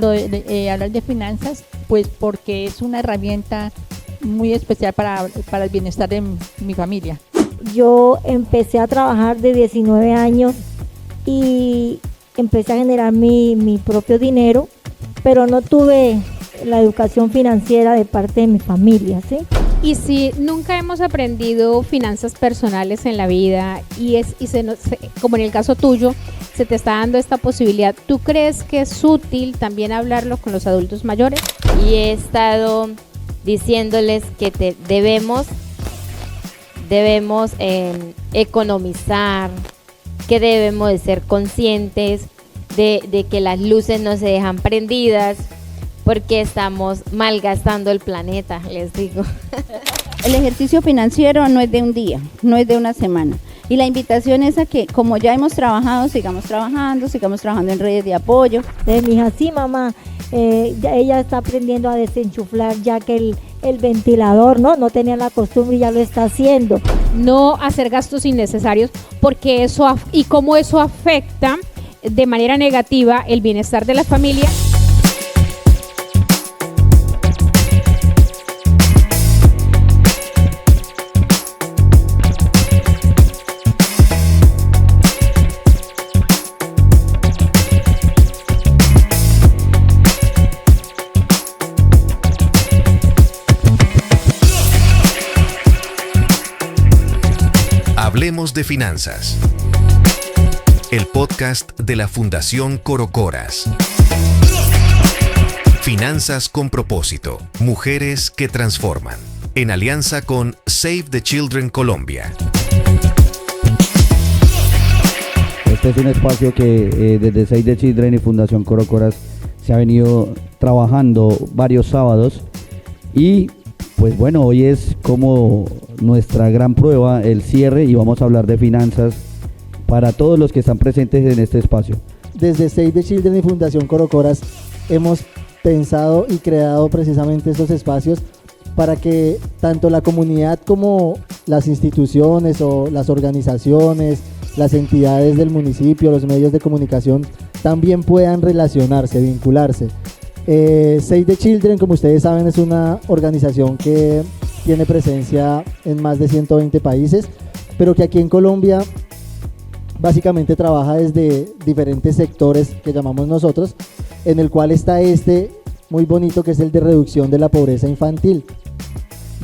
cuando hablar de finanzas, pues porque es una herramienta muy especial para el bienestar de mi familia. Yo empecé a trabajar de 19 años y empecé a generar mi propio dinero, pero no tuve la educación financiera de parte de mi familia, ¿sí? Y si nunca hemos aprendido finanzas personales en la vida como en el caso tuyo, se te está dando esta posibilidad, ¿tú crees que es útil también hablarlo con los adultos mayores? Y he estado diciéndoles que debemos economizar, que debemos de ser conscientes de que las luces no se dejan prendidas porque estamos malgastando el planeta, les digo. El ejercicio financiero no es de un día, no es de una semana. Y la invitación es a que, como ya hemos trabajado, sigamos trabajando en redes de apoyo. Mi hija, sí, mamá, ella está aprendiendo a desenchuflar ya que el ventilador no tenía la costumbre y ya lo está haciendo. No hacer gastos innecesarios, porque cómo eso afecta de manera negativa el bienestar de la familia. Hablemos de finanzas. El podcast de la Fundación Corocoras. Finanzas con propósito. Mujeres que transforman. En alianza con Save the Children Colombia. Este es un espacio que desde Save the Children y Fundación Corocoras se ha venido trabajando varios sábados y pues bueno, hoy es como nuestra gran prueba, el cierre, y vamos a hablar de finanzas para todos los que están presentes en este espacio. Desde Save the Children y Fundación Corocoras hemos pensado y creado precisamente estos espacios para que tanto la comunidad como las instituciones o las organizaciones, las entidades del municipio, los medios de comunicación también puedan relacionarse, vincularse. Save the Children, como ustedes saben, es una organización que tiene presencia en más de 120 países, pero que aquí en Colombia básicamente trabaja desde diferentes sectores que llamamos nosotros, en el cual está muy bonito, que es el de reducción de la pobreza infantil.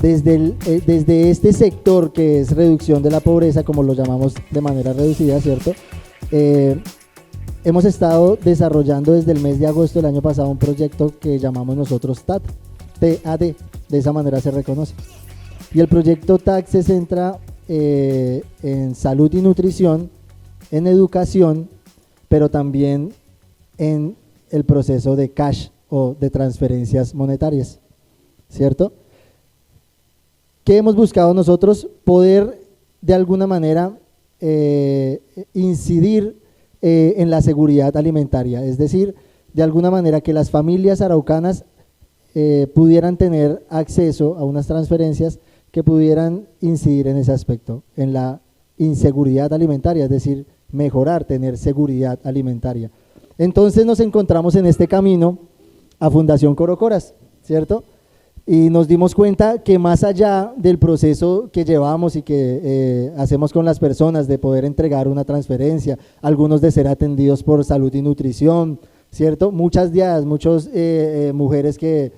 Desde este sector que es reducción de la pobreza, como lo llamamos de manera reducida, ¿cierto? Hemos estado desarrollando desde el mes de agosto del año pasado un proyecto que llamamos nosotros TAD, de esa manera se reconoce. Y el proyecto TAD se centra en salud y nutrición, en educación, pero también en el proceso de cash o de transferencias monetarias, ¿cierto? ¿Qué hemos buscado nosotros? Poder de alguna manera incidir en la seguridad alimentaria, es decir, de alguna manera que las familias araucanas pudieran tener acceso a unas transferencias que pudieran incidir en ese aspecto, en la inseguridad alimentaria, es decir, mejorar, tener seguridad alimentaria. Entonces nos encontramos en este camino a Fundación Corocoras, ¿cierto? Y nos dimos cuenta que más allá del proceso que llevamos y que hacemos con las personas de poder entregar una transferencia, algunos de ser atendidos por salud y nutrición, ¿cierto? Muchas mujeres que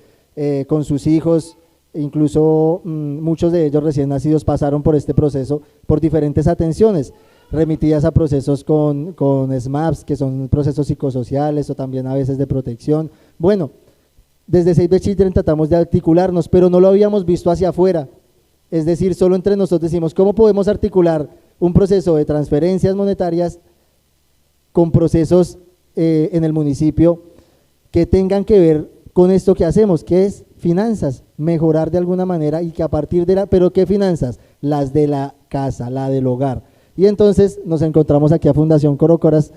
con sus hijos, incluso muchos de ellos recién nacidos, pasaron por este proceso, por diferentes atenciones, remitidas a procesos con SMAPs, que son procesos psicosociales o también a veces de protección. Bueno, desde Save the Children tratamos de articularnos, pero no lo habíamos visto hacia afuera, es decir, solo entre nosotros decimos, ¿cómo podemos articular un proceso de transferencias monetarias con procesos en el municipio que tengan que ver con esto que hacemos, que es finanzas, mejorar de alguna manera y que a partir de pero ¿qué finanzas? Las de la casa, la del hogar. Y entonces nos encontramos aquí a Fundación Corocoras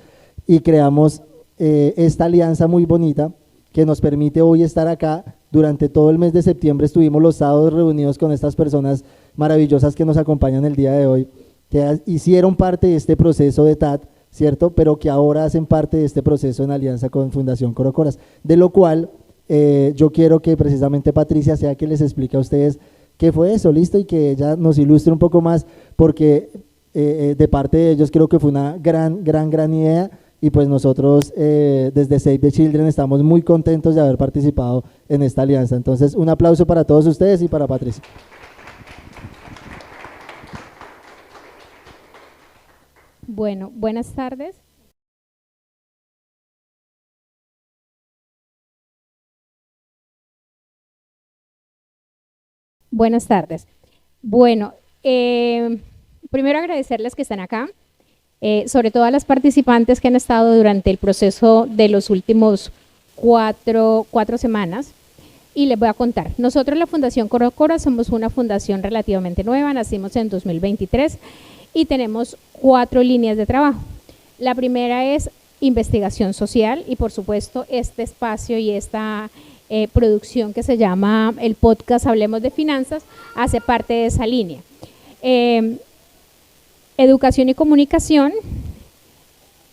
y creamos esta alianza muy bonita que nos permite hoy estar acá. Durante todo el mes de septiembre estuvimos los sábados reunidos con estas personas maravillosas que nos acompañan el día de hoy, que hicieron parte de este proceso de TAD, ¿cierto? Pero que ahora hacen parte de este proceso en alianza con Fundación Corocoras, de lo cual yo quiero que precisamente Patricia sea que les explique a ustedes qué fue eso, listo, y que ella nos ilustre un poco más, porque de parte de ellos creo que fue una gran idea, y pues nosotros desde Save the Children estamos muy contentos de haber participado en esta alianza. Entonces, un aplauso para todos ustedes y para Patricia. Bueno, buenas tardes. Buenas tardes. Bueno, primero agradecerles que están acá, sobre todo a las participantes que han estado durante el proceso de los últimos cuatro semanas. Y les voy a contar. Nosotros, la Fundación Corocora, somos una fundación relativamente nueva, nacimos en 2023 y tenemos 4 líneas de trabajo. La primera es investigación social y, por supuesto, este espacio y esta producción que se llama el podcast Hablemos de Finanzas hace parte de esa línea. Educación y comunicación,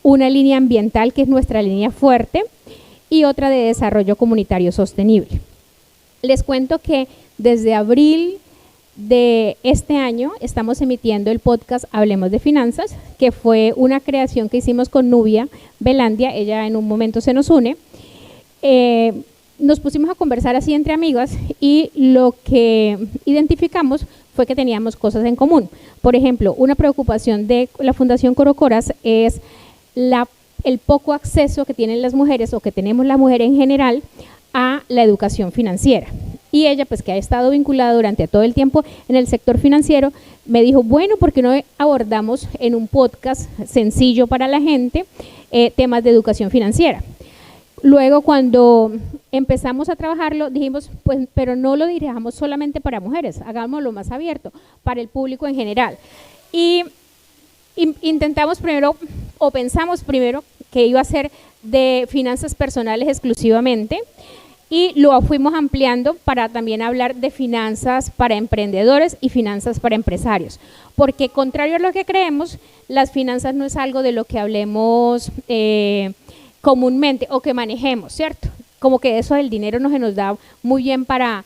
una línea ambiental que es nuestra línea fuerte y otra de desarrollo comunitario sostenible. Les cuento que desde abril de este año estamos emitiendo el podcast Hablemos de Finanzas, que fue una creación que hicimos con Nubia Belandia, ella en un momento se nos une. Nos pusimos a conversar así entre amigas y lo que identificamos fue que teníamos cosas en común. Por ejemplo, una preocupación de la Fundación Corocoras es el poco acceso que tienen las mujeres o que tenemos la mujer en general a la educación financiera. Y ella, pues que ha estado vinculada durante todo el tiempo en el sector financiero, me dijo, bueno, ¿por qué no abordamos en un podcast sencillo para la gente temas de educación financiera? Luego, cuando empezamos a trabajarlo, dijimos, pues, pero no lo dirijamos solamente para mujeres, hagámoslo más abierto, para el público en general. Y intentamos primero, o pensamos primero, que iba a ser de finanzas personales exclusivamente, y lo fuimos ampliando para también hablar de finanzas para emprendedores y finanzas para empresarios, porque contrario a lo que creemos, las finanzas no es algo de lo que hablemos comúnmente o que manejemos, ¿cierto? Como que eso del dinero no se nos da muy bien para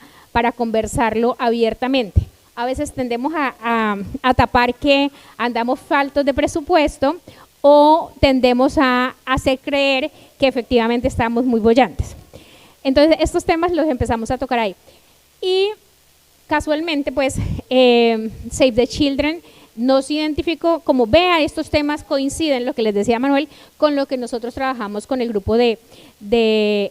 conversarlo abiertamente. A veces tendemos a tapar que andamos faltos de presupuesto o tendemos a hacer creer que efectivamente estamos muy bollantes. Entonces, estos temas los empezamos a tocar ahí. Y casualmente, pues, Save the Children nos identificó como, vea, estos temas coinciden, lo que les decía Manuel, con lo que nosotros trabajamos con el grupo de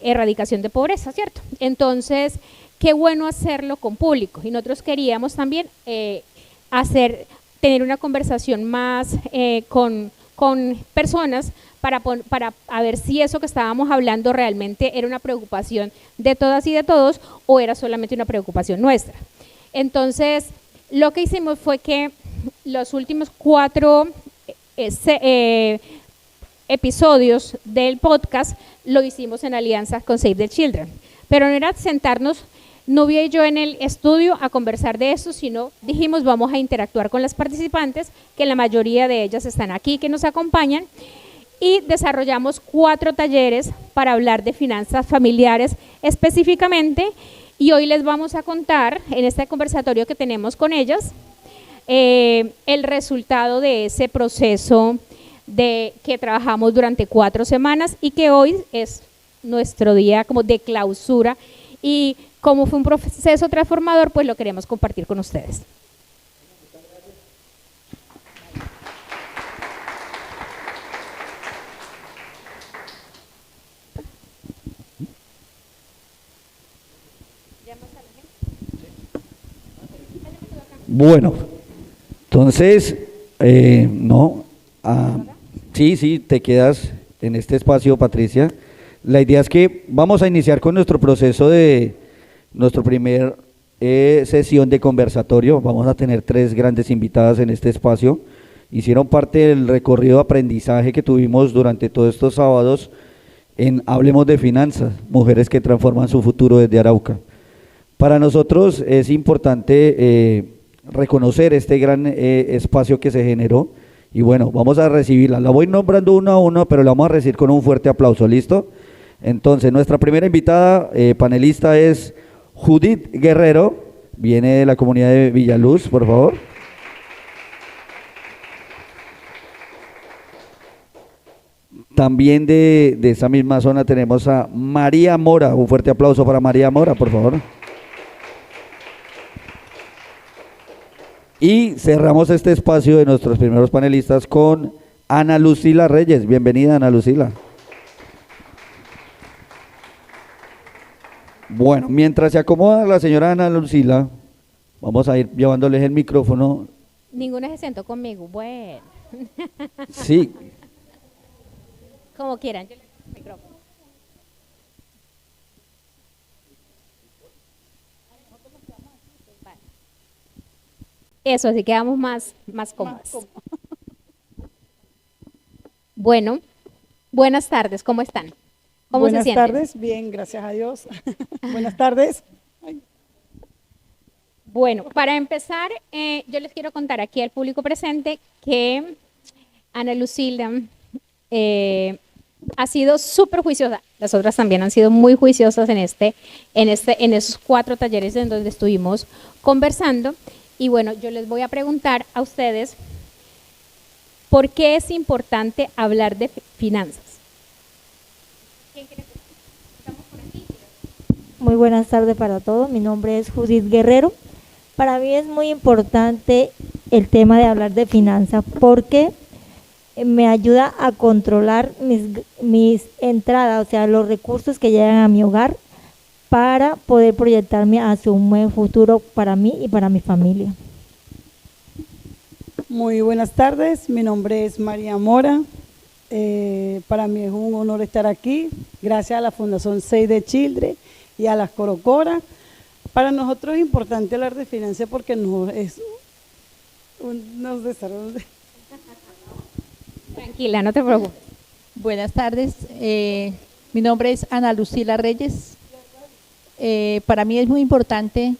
erradicación de pobreza, ¿cierto? Entonces, qué bueno hacerlo con público. Y nosotros queríamos también tener una conversación más con personas para ver si eso que estábamos hablando realmente era una preocupación de todas y de todos o era solamente una preocupación nuestra. Entonces, lo que hicimos fue que los últimos 4 episodios del podcast lo hicimos en alianza con Save the Children, pero no era sentarnos Nubia y yo en el estudio a conversar de eso, sino dijimos vamos a interactuar con las participantes, que la mayoría de ellas están aquí, que nos acompañan, y desarrollamos 4 talleres para hablar de finanzas familiares específicamente, y hoy les vamos a contar en este conversatorio que tenemos con ellas el resultado de ese proceso que trabajamos durante 4 semanas y que hoy es nuestro día como de clausura, y como fue un proceso transformador, pues lo queremos compartir con ustedes. Bueno, entonces, sí, te quedas en este espacio, Patricia. La idea es que vamos a iniciar con nuestro proceso de nuestra primer sesión de conversatorio. Vamos a tener 3 grandes invitadas en este espacio. Hicieron parte del recorrido de aprendizaje que tuvimos durante todos estos sábados en Hablemos de Finanzas, mujeres que transforman su futuro desde Arauca. Para nosotros es importante reconocer este gran espacio que se generó Y bueno, vamos a recibirla. La voy nombrando uno a uno, pero la vamos a recibir con un fuerte aplauso, ¿listo? Entonces, nuestra primera invitada, panelista, es Judith Guerrero. Viene de la comunidad de Villaluz, por favor. También de esa misma zona tenemos a María Mora. Un fuerte aplauso para María Mora, por favor. Y cerramos este espacio de nuestros primeros panelistas con Ana Lucila Reyes. Bienvenida, Ana Lucila. Bueno, mientras se acomoda la señora Ana Lucila, vamos a ir llevándoles el micrófono. Ninguno se sentó conmigo. Bueno, Sí, como quieran. Yo les doy el micrófono. Eso, así quedamos más cómodos. Bueno, buenas tardes, ¿cómo están? ¿Cómo Buenas se sienten? tardes, bien, gracias a Dios. Buenas tardes. Bueno, para empezar, yo les quiero contar aquí al público presente que Ana Lucila ha sido súper juiciosa. Las otras también han sido muy juiciosas en esos 4 talleres en donde estuvimos conversando. Y bueno, yo les voy a preguntar a ustedes por qué es importante hablar de finanzas. Muy buenas tardes para todos. Mi nombre es Judith Guerrero. Para mí es muy importante el tema de hablar de finanzas porque me ayuda a controlar mis entradas, o sea, los recursos que llegan a mi hogar para poder proyectarme hacia un buen futuro para mí y para mi familia. Muy buenas tardes, mi nombre es María Mora. Para mí es un honor estar aquí, gracias a la Fundación Save the Children y a las Corocoras. Para nosotros es importante hablar de finanzas porque nos desarrolla. Tranquila, no te preocupes. Buenas tardes, mi nombre es Ana Lucila Reyes. Para mí es muy importante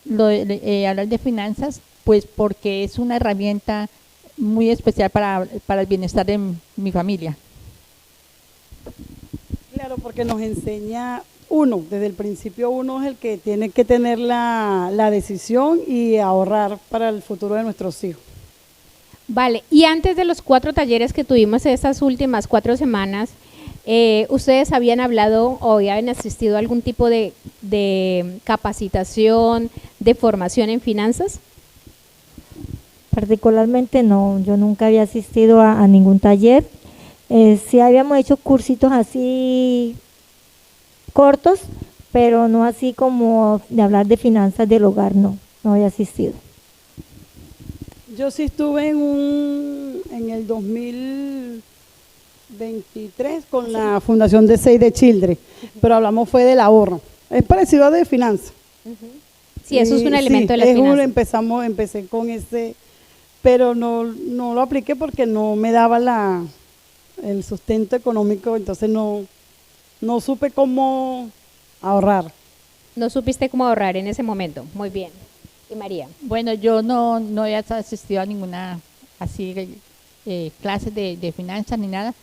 hablar de finanzas, pues porque es una herramienta muy especial para el bienestar de mi familia. Claro, porque nos enseña desde el principio uno es el que tiene que tener la decisión y ahorrar para el futuro de nuestros hijos. Vale, y antes de los 4 talleres que tuvimos estas últimas 4 semanas, ¿ustedes habían hablado o habían asistido a algún tipo de capacitación, de formación en finanzas? Particularmente no, yo nunca había asistido a ningún taller. Sí habíamos hecho cursitos así cortos, pero no así como de hablar de finanzas del hogar, no había asistido. Yo sí estuve en el 2023 con la Fundación de Save the Children, pero hablamos fue del ahorro. Es parecido a de finanzas. Sí, eso es un elemento de las es finanzas. Empecé con ese, pero no lo apliqué porque no me daba el sustento económico, entonces no supe cómo ahorrar. No supiste cómo ahorrar en ese momento. Muy bien. ¿Y María? Bueno, yo no he asistido a ninguna así clase de finanzas ni nada,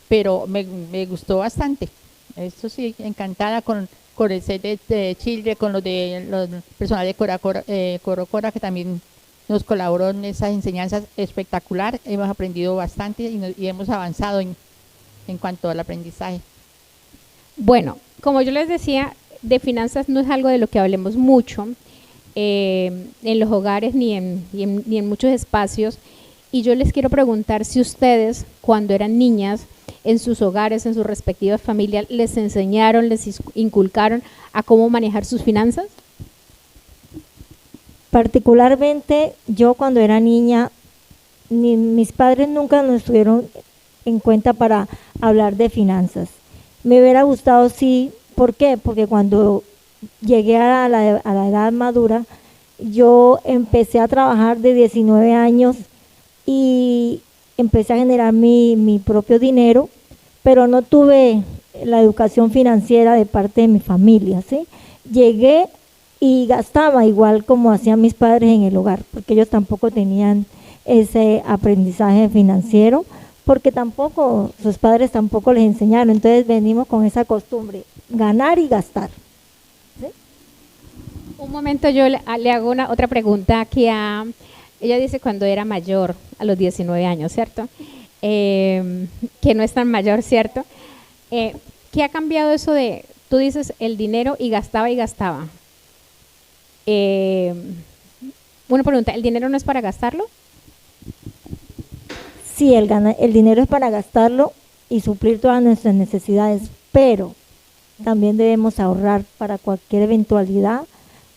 pero me gustó bastante. Esto sí, encantada con el Save the Children, con los personal de Corocora que también nos colaboró en esas enseñanzas espectacular. Hemos aprendido bastante y hemos avanzado en cuanto al aprendizaje. Bueno, como yo les decía, de finanzas no es algo de lo que hablemos mucho en los hogares ni en muchos espacios. Y yo les quiero preguntar si ustedes, cuando eran niñas, en sus hogares, en sus respectivas familias, les enseñaron, les inculcaron a cómo manejar sus finanzas. Particularmente yo cuando era niña, mis padres nunca nos tuvieron en cuenta para hablar de finanzas. Me hubiera gustado, sí. ¿Por qué? Porque cuando llegué a la edad madura, yo empecé a trabajar de 19 años y empecé a generar mi propio dinero, pero no tuve la educación financiera de parte de mi familia, ¿sí? Llegué y gastaba igual como hacían mis padres en el hogar, porque ellos tampoco tenían ese aprendizaje financiero, porque tampoco, sus padres tampoco les enseñaron, entonces venimos con esa costumbre, ganar y gastar. Un momento, yo le hago otra pregunta aquí a... Ella dice cuando era mayor, a los 19 años, ¿cierto? Que no es tan mayor, ¿cierto? ¿Qué ha cambiado eso de, tú dices, el dinero y gastaba y gastaba? Una pregunta, ¿el dinero no es para gastarlo? Sí, el dinero es para gastarlo y suplir todas nuestras necesidades, pero también debemos ahorrar para cualquier eventualidad,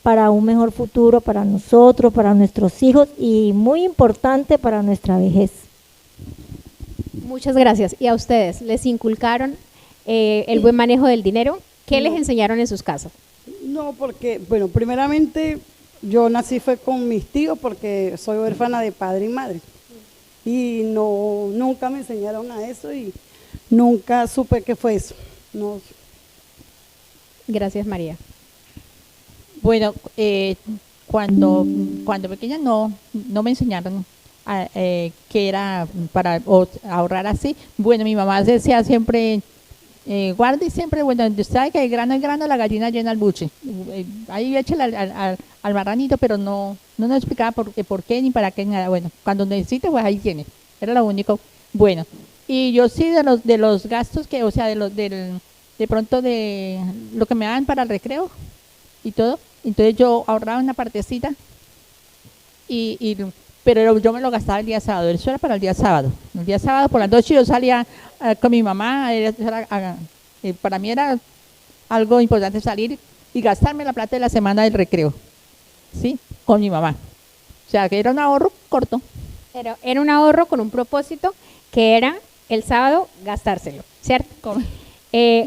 para un mejor futuro para nosotros, para nuestros hijos y muy importante para nuestra vejez. Muchas gracias. ¿Y a ustedes les inculcaron el buen manejo del dinero? ¿Qué les enseñaron en sus casas? No, porque, bueno, primeramente yo nací fue con mis tíos porque soy huérfana de padre y madre. Y no, nunca me enseñaron a eso y nunca supe qué fue eso. No. Gracias, María. Bueno, cuando pequeña no me enseñaron que era para ahorrar así. Bueno, mi mamá decía siempre, guarde siempre, bueno, usted sabe que el grano es grano, la gallina llena el buche. Ahí échale al marranito, pero no nos explicaba por qué ni para qué nada. Bueno, cuando necesite, pues ahí tiene. Era lo único. Bueno, y yo sí de los gastos que, o sea, de pronto de lo que me daban para el recreo y todo. Entonces yo ahorraba una partecita, pero yo me lo gastaba el día sábado. Eso era para el día sábado. El día sábado por la noche yo salía con mi mamá. Para mí era algo importante salir y gastarme la plata de la semana del recreo, ¿sí? Con mi mamá. O sea, que era un ahorro corto. Era un ahorro con un propósito que era el sábado gastárselo, ¿cierto?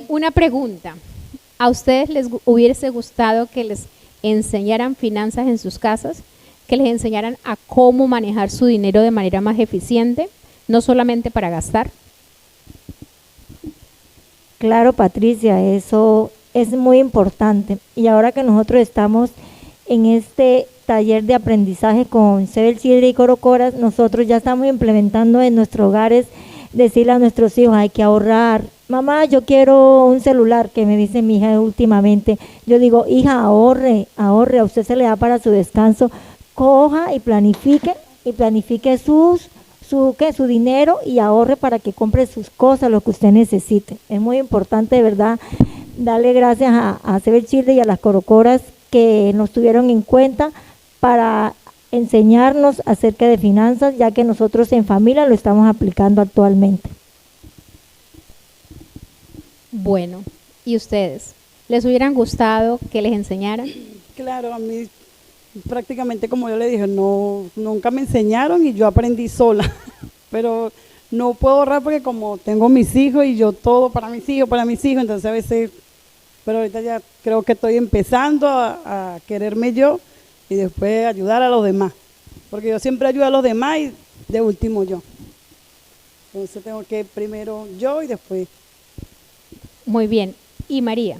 Una pregunta. ¿A ustedes les hubiese gustado que les enseñaran finanzas en sus casas, que les enseñaran a cómo manejar su dinero de manera más eficiente, no solamente para gastar? Claro, Patricia, eso es muy importante. Y ahora que nosotros estamos en este taller de aprendizaje con Save the Children y Corocoras, nosotros ya estamos implementando en nuestros hogares, decirle a nuestros hijos, hay que ahorrar. Mamá, yo quiero un celular, que me dice mi hija últimamente. Yo digo, hija, ahorre, a usted se le da para su descanso. Coja y planifique su dinero y ahorre para que compre sus cosas, lo que usted necesite. Es muy importante, de verdad, darle gracias a Save the Children y a las Corocoras que nos tuvieron en cuenta para enseñarnos acerca de finanzas, ya que nosotros en familia lo estamos aplicando actualmente. Bueno, ¿y ustedes? ¿Les hubieran gustado que les enseñaran? Claro, a mí prácticamente como yo le dije, nunca me enseñaron y yo aprendí sola, pero no puedo ahorrar porque como tengo mis hijos y yo todo para mis hijos, entonces a veces, pero ahorita ya creo que estoy empezando a quererme yo y después ayudar a los demás, porque yo siempre ayudo a los demás y de último yo. Entonces tengo que primero yo y después. Muy bien. ¿Y María?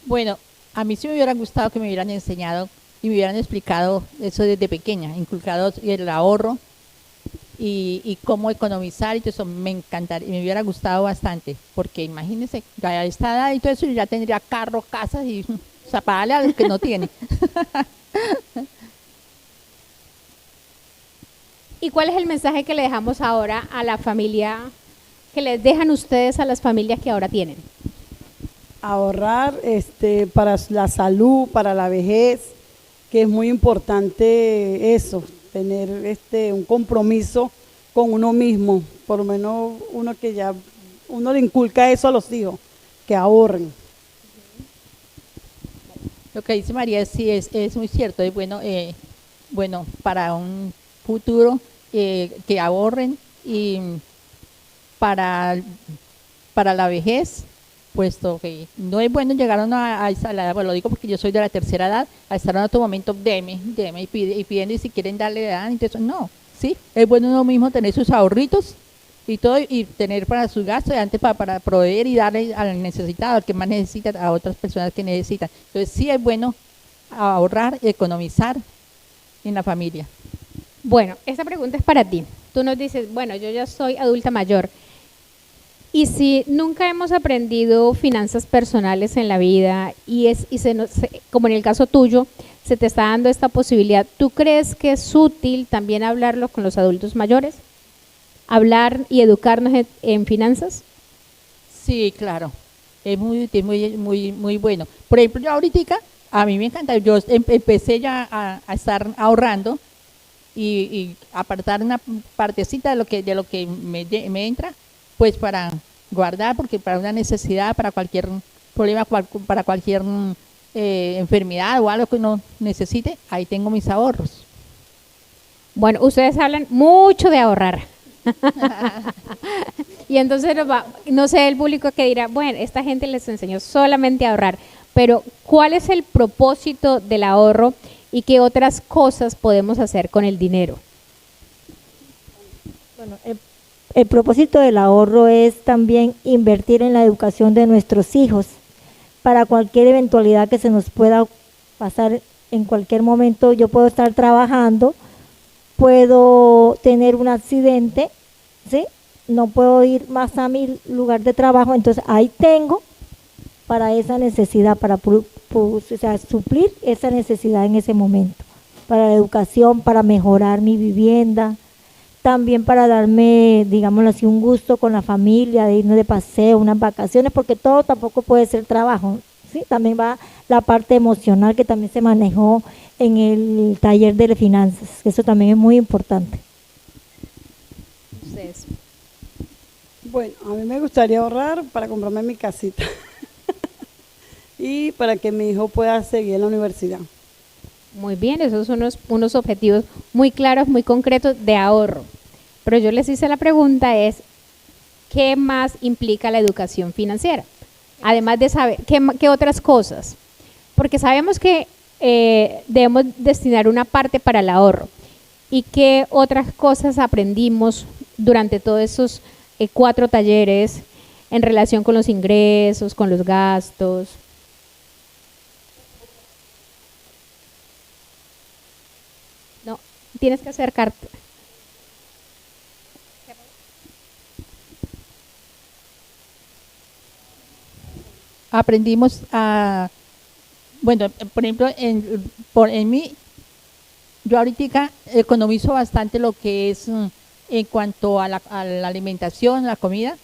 Bueno, a mí sí me hubiera gustado que me hubieran enseñado y me hubieran explicado eso desde pequeña, inculcado el ahorro y cómo economizar y todo eso. Me encantaría, me hubiera gustado bastante, porque imagínense, a esta edad y todo eso yo ya tendría carro, casas y zapadarle a los que no tiene. ¿Y cuál es el mensaje que le dejamos ahora a la familia, que les dejan ustedes a las familias que ahora tienen? Ahorrar para la salud, para la vejez, que es muy importante eso, tener un compromiso con uno mismo, por lo menos uno le inculca eso a los hijos, que ahorren. Lo que dice María sí es muy cierto, es bueno para un futuro que ahorren y para la vejez, puesto que no es bueno llegar a esa edad, bueno, lo digo porque yo soy de la tercera edad, a estar en otro momento, deme y pidiendo y si quieren darle edad, entonces no, sí, es bueno uno mismo tener sus ahorritos y todo y tener para sus gastos y antes para proveer y darle al necesitado, al que más necesita, a otras personas que necesitan. Entonces sí es bueno ahorrar y economizar en la familia. Bueno, esta pregunta es para ti. Tú nos dices, bueno, yo ya soy adulta mayor. Y si nunca hemos aprendido finanzas personales en la vida como en el caso tuyo, se te está dando esta posibilidad, ¿tú crees que es útil también hablarlo con los adultos mayores? ¿Hablar y educarnos en finanzas? Sí, claro. Es muy útil, muy bueno. Por ejemplo, yo ahorita, a mí me encanta, yo empecé ya a estar ahorrando y apartar una partecita de lo que me entra, pues para guardar, porque para una necesidad, para cualquier problema, para cualquier enfermedad o algo que uno necesite, ahí tengo mis ahorros. Bueno, ustedes hablan mucho de ahorrar. Y entonces no sé el público que dirá, bueno, esta gente les enseñó solamente a ahorrar, pero ¿cuál es el propósito del ahorro y qué otras cosas podemos hacer con el dinero? Bueno, el propósito del ahorro es también invertir en la educación de nuestros hijos para cualquier eventualidad que se nos pueda pasar en cualquier momento. Yo puedo estar trabajando, puedo tener un accidente, ¿sí? No puedo ir más a mi lugar de trabajo, entonces ahí tengo para esa necesidad, para suplir esa necesidad en ese momento, para la educación, para mejorar mi vivienda, también para darme, digámoslo así, un gusto con la familia, de irnos de paseo, unas vacaciones, porque todo tampoco puede ser trabajo, ¿sí? También va la parte emocional que también se manejó en el taller de finanzas, eso también es muy importante. Ustedes. Bueno, a mí me gustaría ahorrar para comprarme mi casita y para que mi hijo pueda seguir en la universidad. Muy bien, esos son unos objetivos muy claros, muy concretos de ahorro. Pero yo les hice la pregunta ¿qué más implica la educación financiera? Además de saber, ¿qué otras cosas? Porque sabemos que debemos destinar una parte para el ahorro. ¿Y qué otras cosas aprendimos durante todos esos 4 talleres en relación con los ingresos, con los gastos? No, tienes que acercarte. Aprendimos bueno, por ejemplo, en mí, yo ahorita economizo bastante lo que es en cuanto a la alimentación, la comida.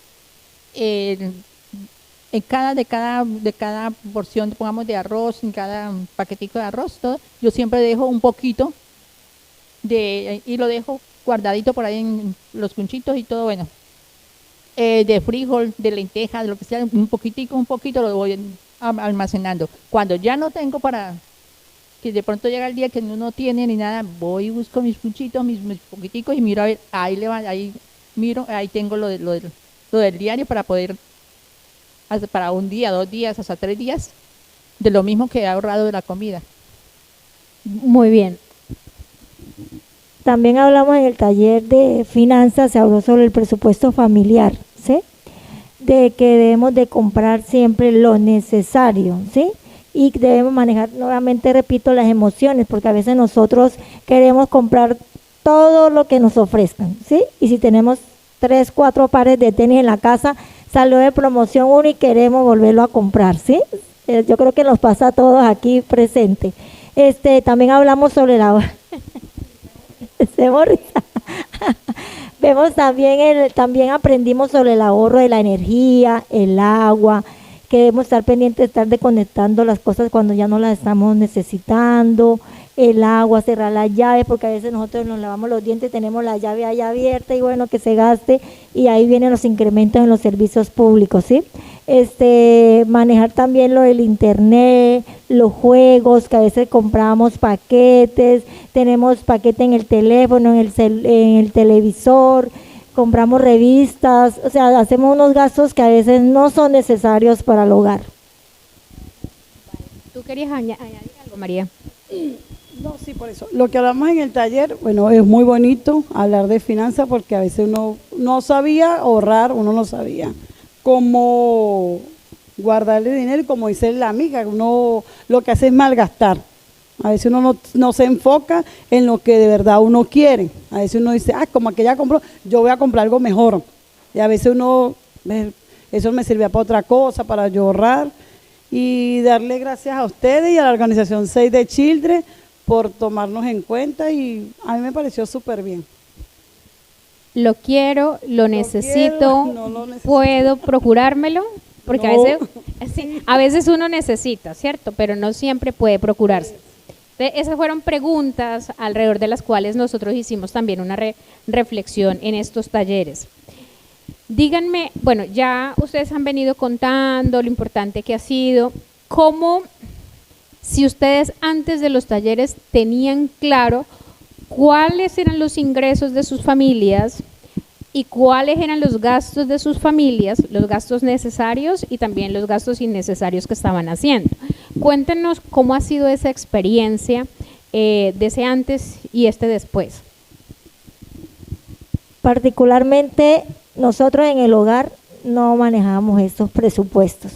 De cada porción, pongamos, de arroz, en cada paquetico de arroz, todo, yo siempre dejo un poquito y lo dejo guardadito por ahí en los cunchitos y todo, bueno. De frijol, de lentejas, de lo que sea, un poquito lo voy almacenando. Cuando ya no tengo que de pronto llega el día que no tiene ni nada, voy y busco mis cunchitos, mis poquiticos y miro a ver, ahí tengo lo del diario para poder, para un día, 2 días, hasta 3 días, de lo mismo que he ahorrado de la comida. Muy bien. También hablamos en el taller de finanzas, se habló sobre el presupuesto familiar, ¿sí? De que debemos de comprar siempre lo necesario, ¿sí? Y debemos manejar, nuevamente repito, las emociones, porque a veces nosotros queremos comprar todo lo que nos ofrezcan, ¿sí? Y si tenemos 3, 4 pares de tenis en la casa, salió de promoción uno y queremos volverlo a comprar, ¿sí? Yo creo que nos pasa a todos aquí presentes. También hablamos sobre la... Vemos también aprendimos sobre el ahorro de la energía, el agua, que debemos estar pendientes de estar desconectando las cosas cuando ya no las estamos necesitando, el agua, cerrar las llaves, porque a veces nosotros nos lavamos los dientes, tenemos la llave ahí abierta y bueno, que se gaste, y ahí vienen los incrementos en los servicios públicos, ¿sí? Manejar también lo del internet, los juegos, que a veces compramos paquetes, tenemos paquete en el teléfono, en el televisor, compramos revistas, o sea, hacemos unos gastos que a veces no son necesarios para el hogar. ¿Tú querías añadir algo, María? No, sí, por eso. Lo que hablamos en el taller, bueno, es muy bonito hablar de finanzas porque a veces uno no sabía ahorrar, uno no sabía cómo guardarle dinero y como dice la amiga, uno lo que hace es malgastar. A veces uno no se enfoca en lo que de verdad uno quiere. A veces uno dice, como aquella compró, yo voy a comprar algo mejor. Y a veces uno, eso me servía para otra cosa, para yo ahorrar. Y darle gracias a ustedes y a la organización Save the Children por tomarnos en cuenta, y a mí me pareció súper bien. Lo quiero, lo necesito, quiero, no lo necesito. puedo procurármelo, porque No. a veces uno necesita, ¿cierto? Pero no siempre puede procurarse. Esas fueron preguntas alrededor de las cuales nosotros hicimos también una reflexión en estos talleres. Díganme, bueno, ya ustedes han venido contando lo importante que ha sido, cómo, si ustedes antes de los talleres tenían claro cuáles eran los ingresos de sus familias y cuáles eran los gastos de sus familias, los gastos necesarios y también los gastos innecesarios que estaban haciendo. Cuéntenos cómo ha sido esa experiencia de ese antes y este después. Particularmente nosotros en el hogar no manejábamos estos presupuestos.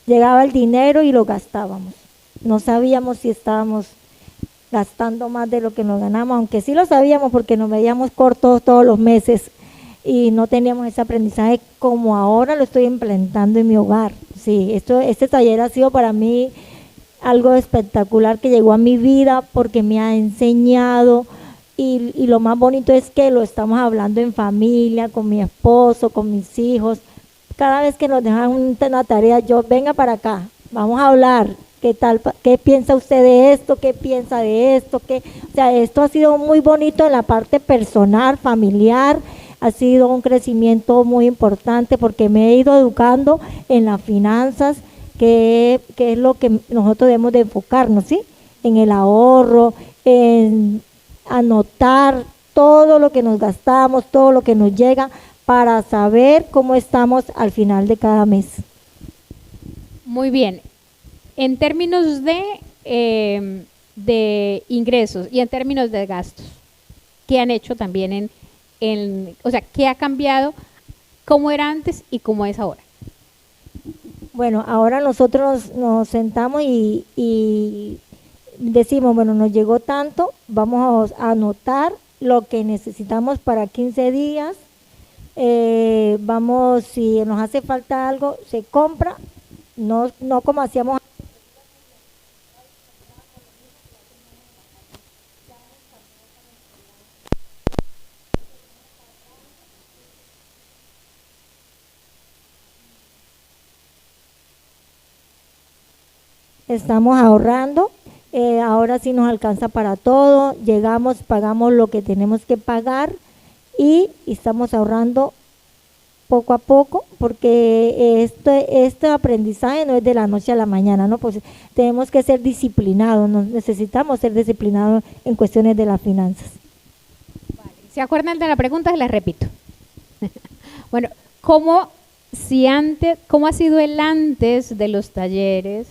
Llegaba el dinero y lo gastábamos. No sabíamos si estábamos gastando más de lo que nos ganamos, aunque sí lo sabíamos porque nos veíamos cortos todos los meses y no teníamos ese aprendizaje como ahora lo estoy implementando en mi hogar. Sí, este taller ha sido para mí algo espectacular que llegó a mi vida porque me ha enseñado, y lo más bonito es que lo estamos hablando en familia, con mi esposo, con mis hijos. Cada vez que nos dejan una tarea, yo, venga para acá, vamos a hablar. ¿Qué tal? ¿Qué piensa usted de esto? ¿Qué piensa de esto? O sea, esto ha sido muy bonito en la parte personal, familiar. Ha sido un crecimiento muy importante porque me he ido educando en las finanzas, que es lo que nosotros debemos de enfocarnos, ¿sí? En el ahorro, en anotar todo lo que nos gastamos, todo lo que nos llega, para saber cómo estamos al final de cada mes. Muy bien. En términos de ingresos y en términos de gastos, ¿qué han hecho también o sea, qué ha cambiado, cómo era antes y cómo es ahora? Bueno, ahora nosotros nos sentamos y decimos, bueno, nos llegó tanto, vamos a anotar lo que necesitamos para 15 días, vamos, si nos hace falta algo, se compra, no como hacíamos. Estamos ahorrando, ahora sí nos alcanza para todo, llegamos, pagamos lo que tenemos que pagar y estamos ahorrando poco a poco, porque este aprendizaje no es de la noche a la mañana, ¿no? Pues tenemos que ser disciplinados, necesitamos ser disciplinados en cuestiones de las finanzas. Vale. ¿Se acuerdan de la pregunta? Se la repito. Bueno, ¿cómo ha sido el antes de los talleres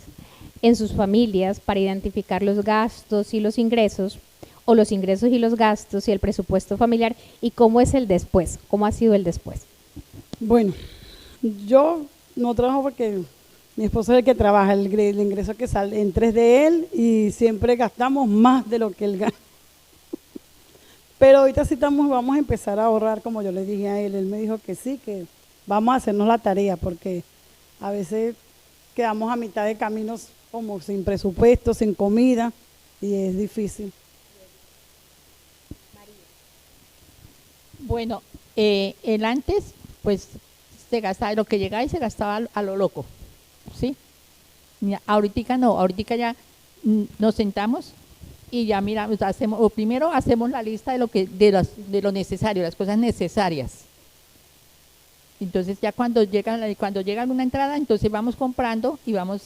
en sus familias para identificar los gastos y los ingresos, o los ingresos y los gastos y el presupuesto familiar, y cómo es el después? ¿Cómo ha sido el después? Bueno, yo no trabajo porque mi esposo es el que trabaja, el ingreso que sale en 3 de él, y siempre gastamos más de lo que él gana. Pero ahorita sí vamos a empezar a ahorrar, como yo le dije a él me dijo que sí, que vamos a hacernos la tarea, porque a veces quedamos a mitad de caminos como sin presupuesto, sin comida, y es difícil. Bueno, el antes, pues se gastaba, lo que llegaba y se gastaba a lo loco, ¿sí? Ahorita no, ahorita ya nos sentamos y ya miramos, primero hacemos la lista de lo necesario, las cosas necesarias. Entonces ya cuando llegan una entrada, entonces vamos comprando y vamos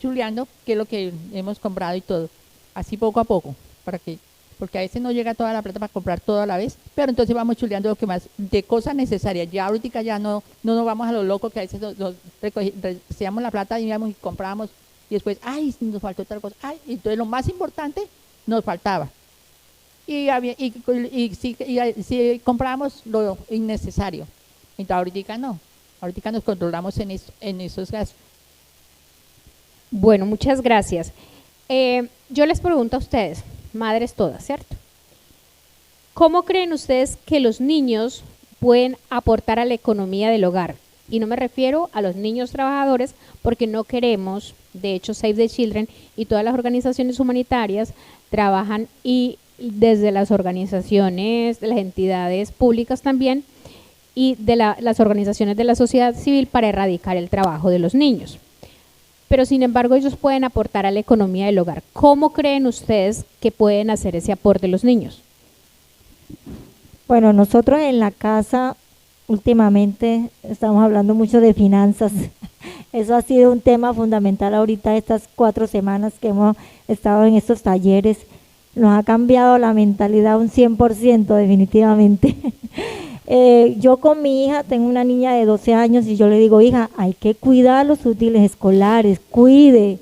chuleando qué es lo que hemos comprado y todo, así poco a poco, porque a veces no llega toda la plata para comprar todo a la vez, pero entonces vamos chuleando lo que más, de cosas necesarias. Ya ahorita ya no nos vamos a lo loco, que a veces nos recogíamos la plata y íbamos y comprábamos, y después, ay, nos faltó otra cosa, ay, entonces lo más importante nos faltaba. Y si comprábamos lo innecesario. Entonces ahorita nos controlamos en esos gastos. Bueno, muchas gracias. Yo les pregunto a ustedes, madres todas, ¿cierto? ¿Cómo creen ustedes que los niños pueden aportar a la economía del hogar? Y no me refiero a los niños trabajadores, porque no queremos, de hecho Save the Children y todas las organizaciones humanitarias trabajan y desde las organizaciones, de las entidades públicas también y de las organizaciones de la sociedad civil para erradicar el trabajo de los niños. Pero sin embargo ellos pueden aportar a la economía del hogar. ¿Cómo creen ustedes que pueden hacer ese aporte los niños? Bueno, nosotros en la casa últimamente estamos hablando mucho de finanzas. Eso ha sido un tema fundamental ahorita estas 4 semanas que hemos estado en estos talleres. Nos ha cambiado la mentalidad un 100% definitivamente. Yo con mi hija, tengo una niña de 12 años y yo le digo, hija, hay que cuidar los útiles escolares, cuide,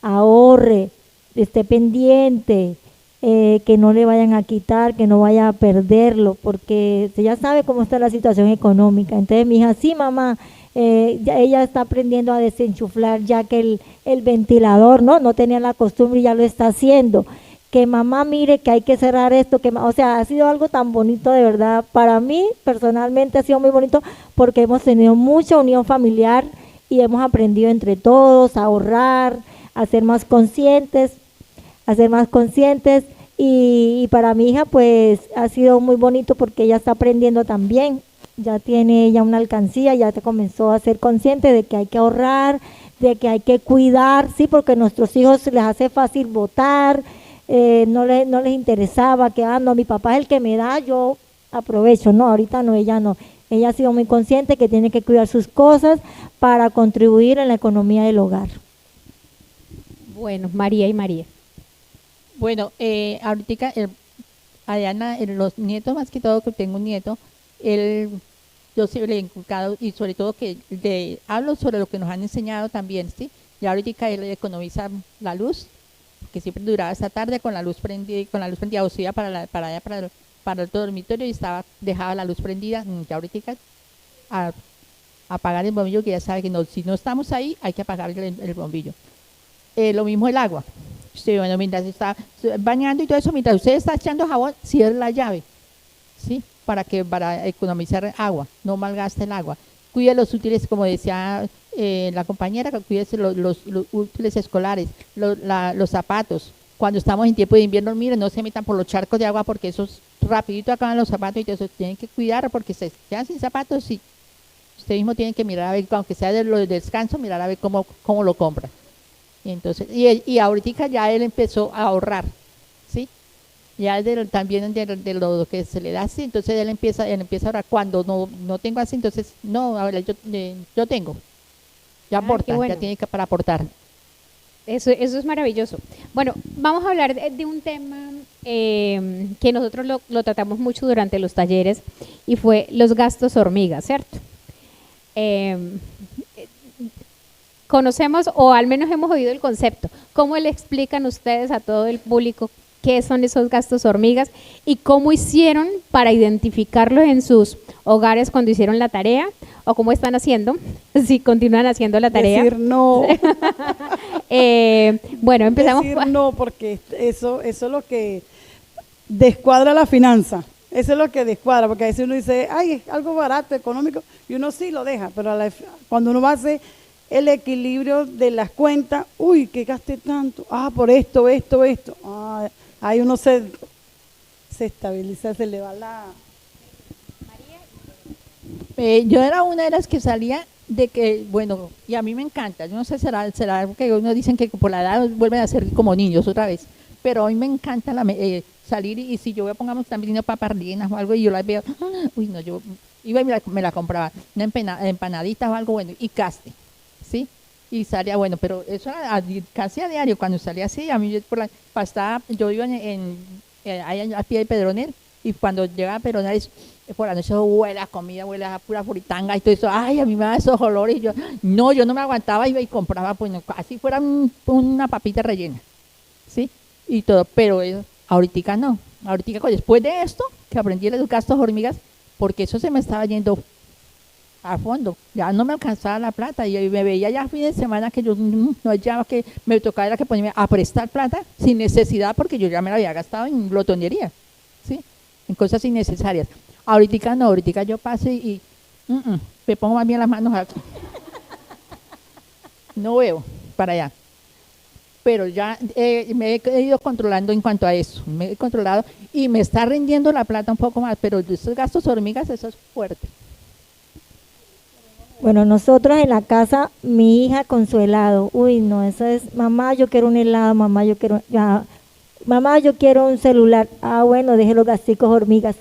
ahorre, esté pendiente, que no le vayan a quitar, que no vaya a perderlo, porque ella sabe cómo está la situación económica. Entonces mi hija, sí mamá, ella está aprendiendo a desenchuflar ya que el ventilador, no tenía la costumbre y ya lo está haciendo. Que mamá mire que hay que cerrar esto, o sea, ha sido algo tan bonito de verdad. Para mí personalmente ha sido muy bonito porque hemos tenido mucha unión familiar y hemos aprendido entre todos a ahorrar, a ser más conscientes, y para mi hija pues ha sido muy bonito porque ella está aprendiendo también, ya tiene ella una alcancía, ya comenzó a ser consciente de que hay que ahorrar, de que hay que cuidar, sí, porque a nuestros hijos les hace fácil votar, no les interesaba que, no, mi papá es el que me da, yo aprovecho, no, ahorita no, ella ha sido muy consciente que tiene que cuidar sus cosas para contribuir en la economía del hogar. Bueno, María y María. Bueno, ahorita Adriana, los nietos, más que todo, que tengo un nieto, yo siempre le he inculcado y sobre todo que le hablo sobre lo que nos han enseñado también, ¿sí? Y ahorita él economiza la luz, que siempre duraba esta tarde con la luz prendida, o sea, para el dormitorio y dejaba la luz prendida. Ya ahorita a apagar el bombillo, que ya sabe que si no estamos ahí, hay que apagar el bombillo. Lo mismo el agua. Sí, bueno, mientras está bañando y todo eso, mientras usted está echando jabón, cierre la llave, ¿sí? Para economizar agua, no malgaste el agua. Cuide los útiles, como decía la compañera, cuídese los útiles escolares, los zapatos. Cuando estamos en tiempo de invierno, miren, no se metan por los charcos de agua porque esos rapidito acaban los zapatos y todo eso. Tienen que cuidar porque se quedan sin zapatos y usted mismo tiene que mirar a ver, aunque sea de lo del descanso, mirar a ver cómo lo compra. Y entonces, y ahorita ya él empezó a ahorrar, ¿sí? Ya también de lo que se le da así, entonces él empieza a ahorrar. Cuando no tengo así, entonces, no, ahora yo tengo. Ya aporta, bueno. Ya tiene que para aportar. Eso es maravilloso. Bueno, vamos a hablar de un tema que nosotros lo tratamos mucho durante los talleres y fue los gastos hormigas, ¿cierto? Conocemos o al menos hemos oído el concepto. ¿Cómo le explican ustedes a todo el público qué son esos gastos hormigas y cómo hicieron para identificarlos en sus hogares cuando hicieron la tarea o cómo están haciendo, si continúan haciendo la tarea? Decir no. Bueno, empezamos. Decir no, porque eso es lo que descuadra la finanza. Eso es lo que descuadra, porque a veces uno dice, ay, es algo barato, económico, y uno sí lo deja, pero cuando uno va a hacer el equilibrio de las cuentas, uy, que gasté tanto, por esto, ahí uno se estabiliza, se le va la... Yo era una de las que salía de que, bueno, y a mí me encanta, yo no sé, será que uno dicen que por la edad vuelven a ser como niños otra vez, pero a mí me encanta salir y si yo pongamos también una papardinas o algo y yo las veo, uy, no, yo iba y me la compraba, una empanadita o algo bueno, y caste. ¿Sí? Y salía, bueno, pero eso era casi a diario, cuando salía así, a mí yo iba allá a pie de Pedronel, y cuando llegaba a Pedronel, por la noche huele a comida, huele a pura fritanga y todo eso, ay, a mí me da esos olores, y yo no me aguantaba, iba y compraba, pues, así fuera una papita rellena, ¿sí? Y todo, pero ahorita no, ahorita después de esto, que aprendí los gastos hormigas, porque eso se me estaba yendo a fondo. Ya no me alcanzaba la plata y me veía ya fin de semana que yo no hallaba, que me tocaba era que ponerme a prestar plata sin necesidad porque yo ya me la había gastado en glotonería, ¿sí? En cosas innecesarias. Ahorita no, ahorita yo paso y me pongo más bien las manos aquí. No veo para allá. Pero ya me he ido controlando en cuanto a eso, me he controlado y me está rindiendo la plata un poco más, pero estos gastos hormigas, eso es fuerte. Bueno, nosotros en la casa, mi hija con su helado, uy, no, eso es, mamá, yo quiero un helado, mamá, yo quiero, ya, mamá, yo quiero un celular. Ah, bueno, deje los gasticos hormigas.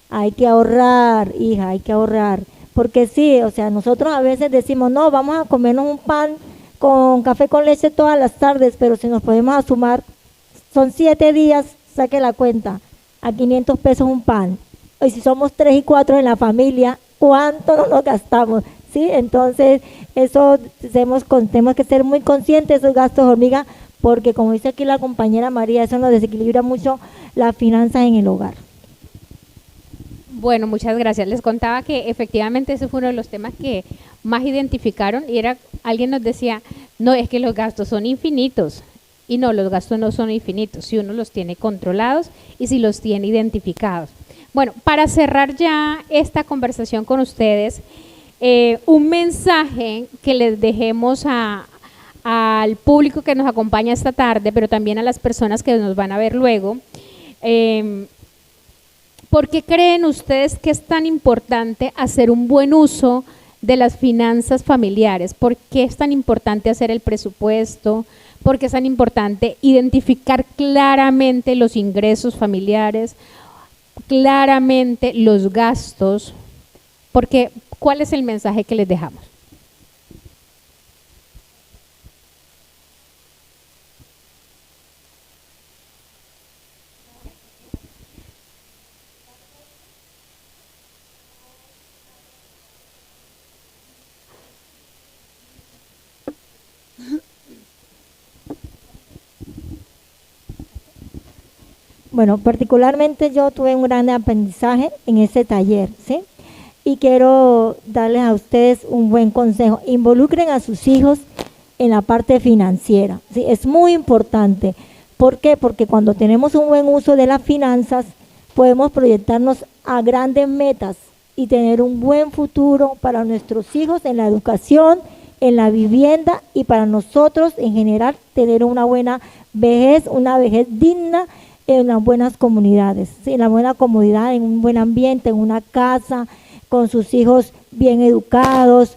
Hay que ahorrar, hija, hay que ahorrar. Porque sí, o sea, nosotros a veces decimos, no, vamos a comernos un pan con café con leche todas las tardes, pero si nos podemos a sumar, son 7 días, saque la cuenta, a 500 pesos un pan. Y si somos 3 y 4 en la familia, ¿cuánto no nos gastamos? ¿Sí? Entonces, eso tenemos que ser muy conscientes de esos gastos hormiga, porque como dice aquí la compañera María, eso nos desequilibra mucho las finanzas en el hogar. Bueno, muchas gracias. Les contaba que efectivamente ese fue uno de los temas que más identificaron y era, alguien nos decía, no, es que los gastos son infinitos. Y no, los gastos no son infinitos, si uno los tiene controlados y si los tiene identificados. Bueno, para cerrar ya esta conversación con ustedes, un mensaje que les dejemos al público que nos acompaña esta tarde, pero también a las personas que nos van a ver luego. ¿Por qué creen ustedes que es tan importante hacer un buen uso de las finanzas familiares? ¿Por qué es tan importante hacer el presupuesto? ¿Por qué es tan importante identificar claramente los ingresos familiares, claramente los gastos? Porque, ¿cuál es el mensaje que les dejamos? Bueno, particularmente yo tuve un gran aprendizaje en ese taller, ¿sí? Y quiero darles a ustedes un buen consejo. Involucren a sus hijos en la parte financiera, ¿sí? Es muy importante. ¿Por qué? Porque cuando tenemos un buen uso de las finanzas, podemos proyectarnos a grandes metas y tener un buen futuro para nuestros hijos en la educación, en la vivienda y para nosotros en general tener una buena vejez, una vejez digna en las buenas comunidades, ¿sí? En la buena comodidad, en un buen ambiente, en una casa, con sus hijos bien educados.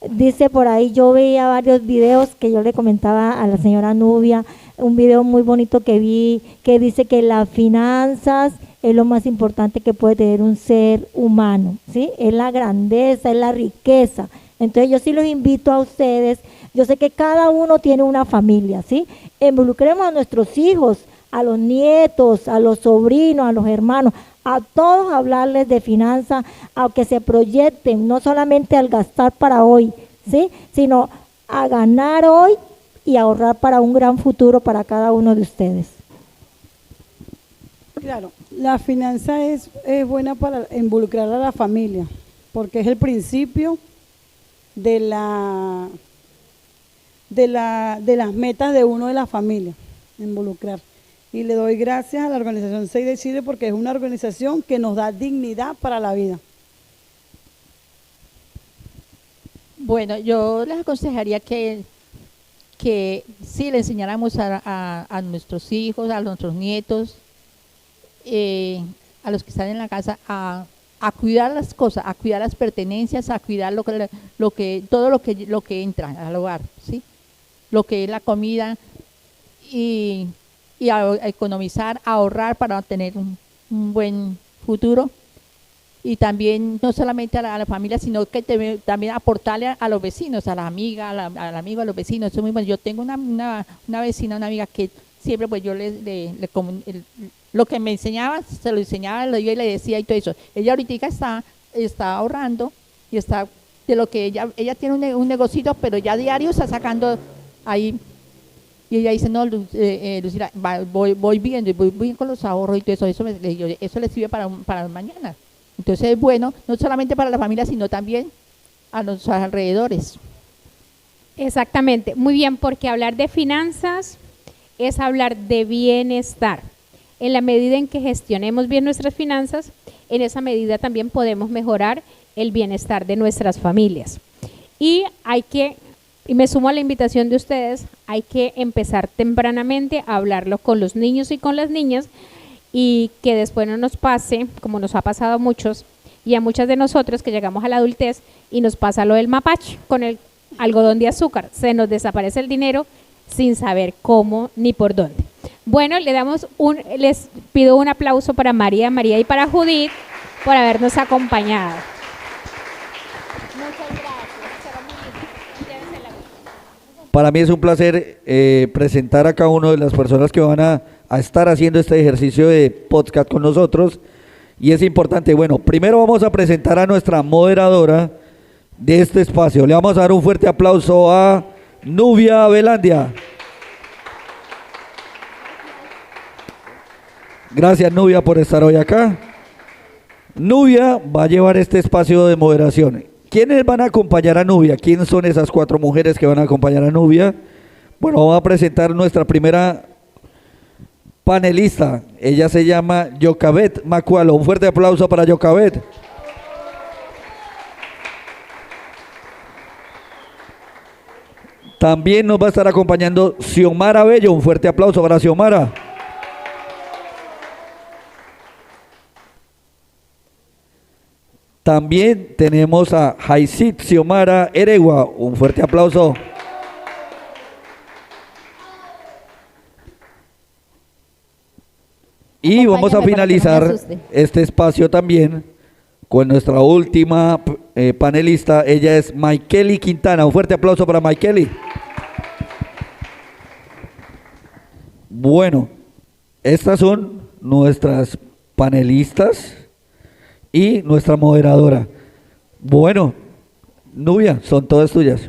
Dice por ahí, yo veía varios videos que yo le comentaba a la señora Nubia, un video muy bonito que vi, que dice que las finanzas es lo más importante que puede tener un ser humano, ¿sí? Es la grandeza, es la riqueza. Entonces yo sí los invito a ustedes, yo sé que cada uno tiene una familia, ¿sí? Involucremos a nuestros hijos, a los nietos, a los sobrinos, a los hermanos, a todos hablarles de finanzas, a que se proyecten, no solamente al gastar para hoy, ¿sí? Sino a ganar hoy y ahorrar para un gran futuro para cada uno de ustedes. Claro, la finanza es buena para involucrar a la familia, porque es el principio de las metas de uno de la familia, involucrar. Y le doy gracias a la organización 6 de Chile porque es una organización que nos da dignidad para la vida. Bueno, yo les aconsejaría que sí le enseñáramos a nuestros hijos, a nuestros nietos, a los que están en la casa, a cuidar las cosas, a cuidar las pertenencias, a cuidar todo lo que entra al hogar, ¿sí? Lo que es la comida y a economizar, a ahorrar para tener un buen futuro. Y también no solamente a la familia, sino que también aportarle a los vecinos, a las amigas, al amigo, a los vecinos. Eso es muy bueno. Yo tengo una vecina, una amiga que siempre pues yo lo que me enseñaba, se lo enseñaba, lo iba y le decía y todo eso. Ella ahorita está ahorrando y está de lo que ella tiene un negocito, pero ya diario está sacando ahí. Y ella dice, no, Lucila, voy viendo y voy bien con los ahorros y todo eso, eso le sirve para mañana. Entonces es bueno, no solamente para la familia, sino también a los alrededores. Exactamente, muy bien, porque hablar de finanzas es hablar de bienestar. En la medida en que gestionemos bien nuestras finanzas, en esa medida también podemos mejorar el bienestar de nuestras familias. Y me sumo a la invitación de ustedes, hay que empezar tempranamente a hablarlo con los niños y con las niñas, y que después no nos pase, como nos ha pasado a muchos y a muchas de nosotros, que llegamos a la adultez y nos pasa lo del mapache con el algodón de azúcar. Se nos desaparece el dinero sin saber cómo ni por dónde. Bueno, les pido un aplauso para María y para Judith por habernos acompañado. Muchas gracias. Para mí es un placer presentar a cada una de las personas que van a estar haciendo este ejercicio de podcast con nosotros. Y es importante, bueno, primero vamos a presentar a nuestra moderadora de este espacio. Le vamos a dar un fuerte aplauso a Nubia Velandia. Gracias, Nubia, por estar hoy acá. Nubia va a llevar este espacio de moderación. ¿Quiénes van a acompañar a Nubia? ¿Quiénes son esas 4 mujeres que van a acompañar a Nubia? Bueno, vamos a presentar nuestra primera panelista. Ella se llama Yocabet Macualo. Un fuerte aplauso para Yocabet. También nos va a estar acompañando Xiomara Bello. Un fuerte aplauso para Xiomara. También tenemos a Jaisit Xiomara Eregua. Un fuerte aplauso. Y vamos a finalizar este espacio también con nuestra última panelista. Ella es Maikeli Quintana. Un fuerte aplauso para Maikeli. Bueno, estas son nuestras panelistas y nuestra moderadora. Bueno, Nubia, son todas tuyas.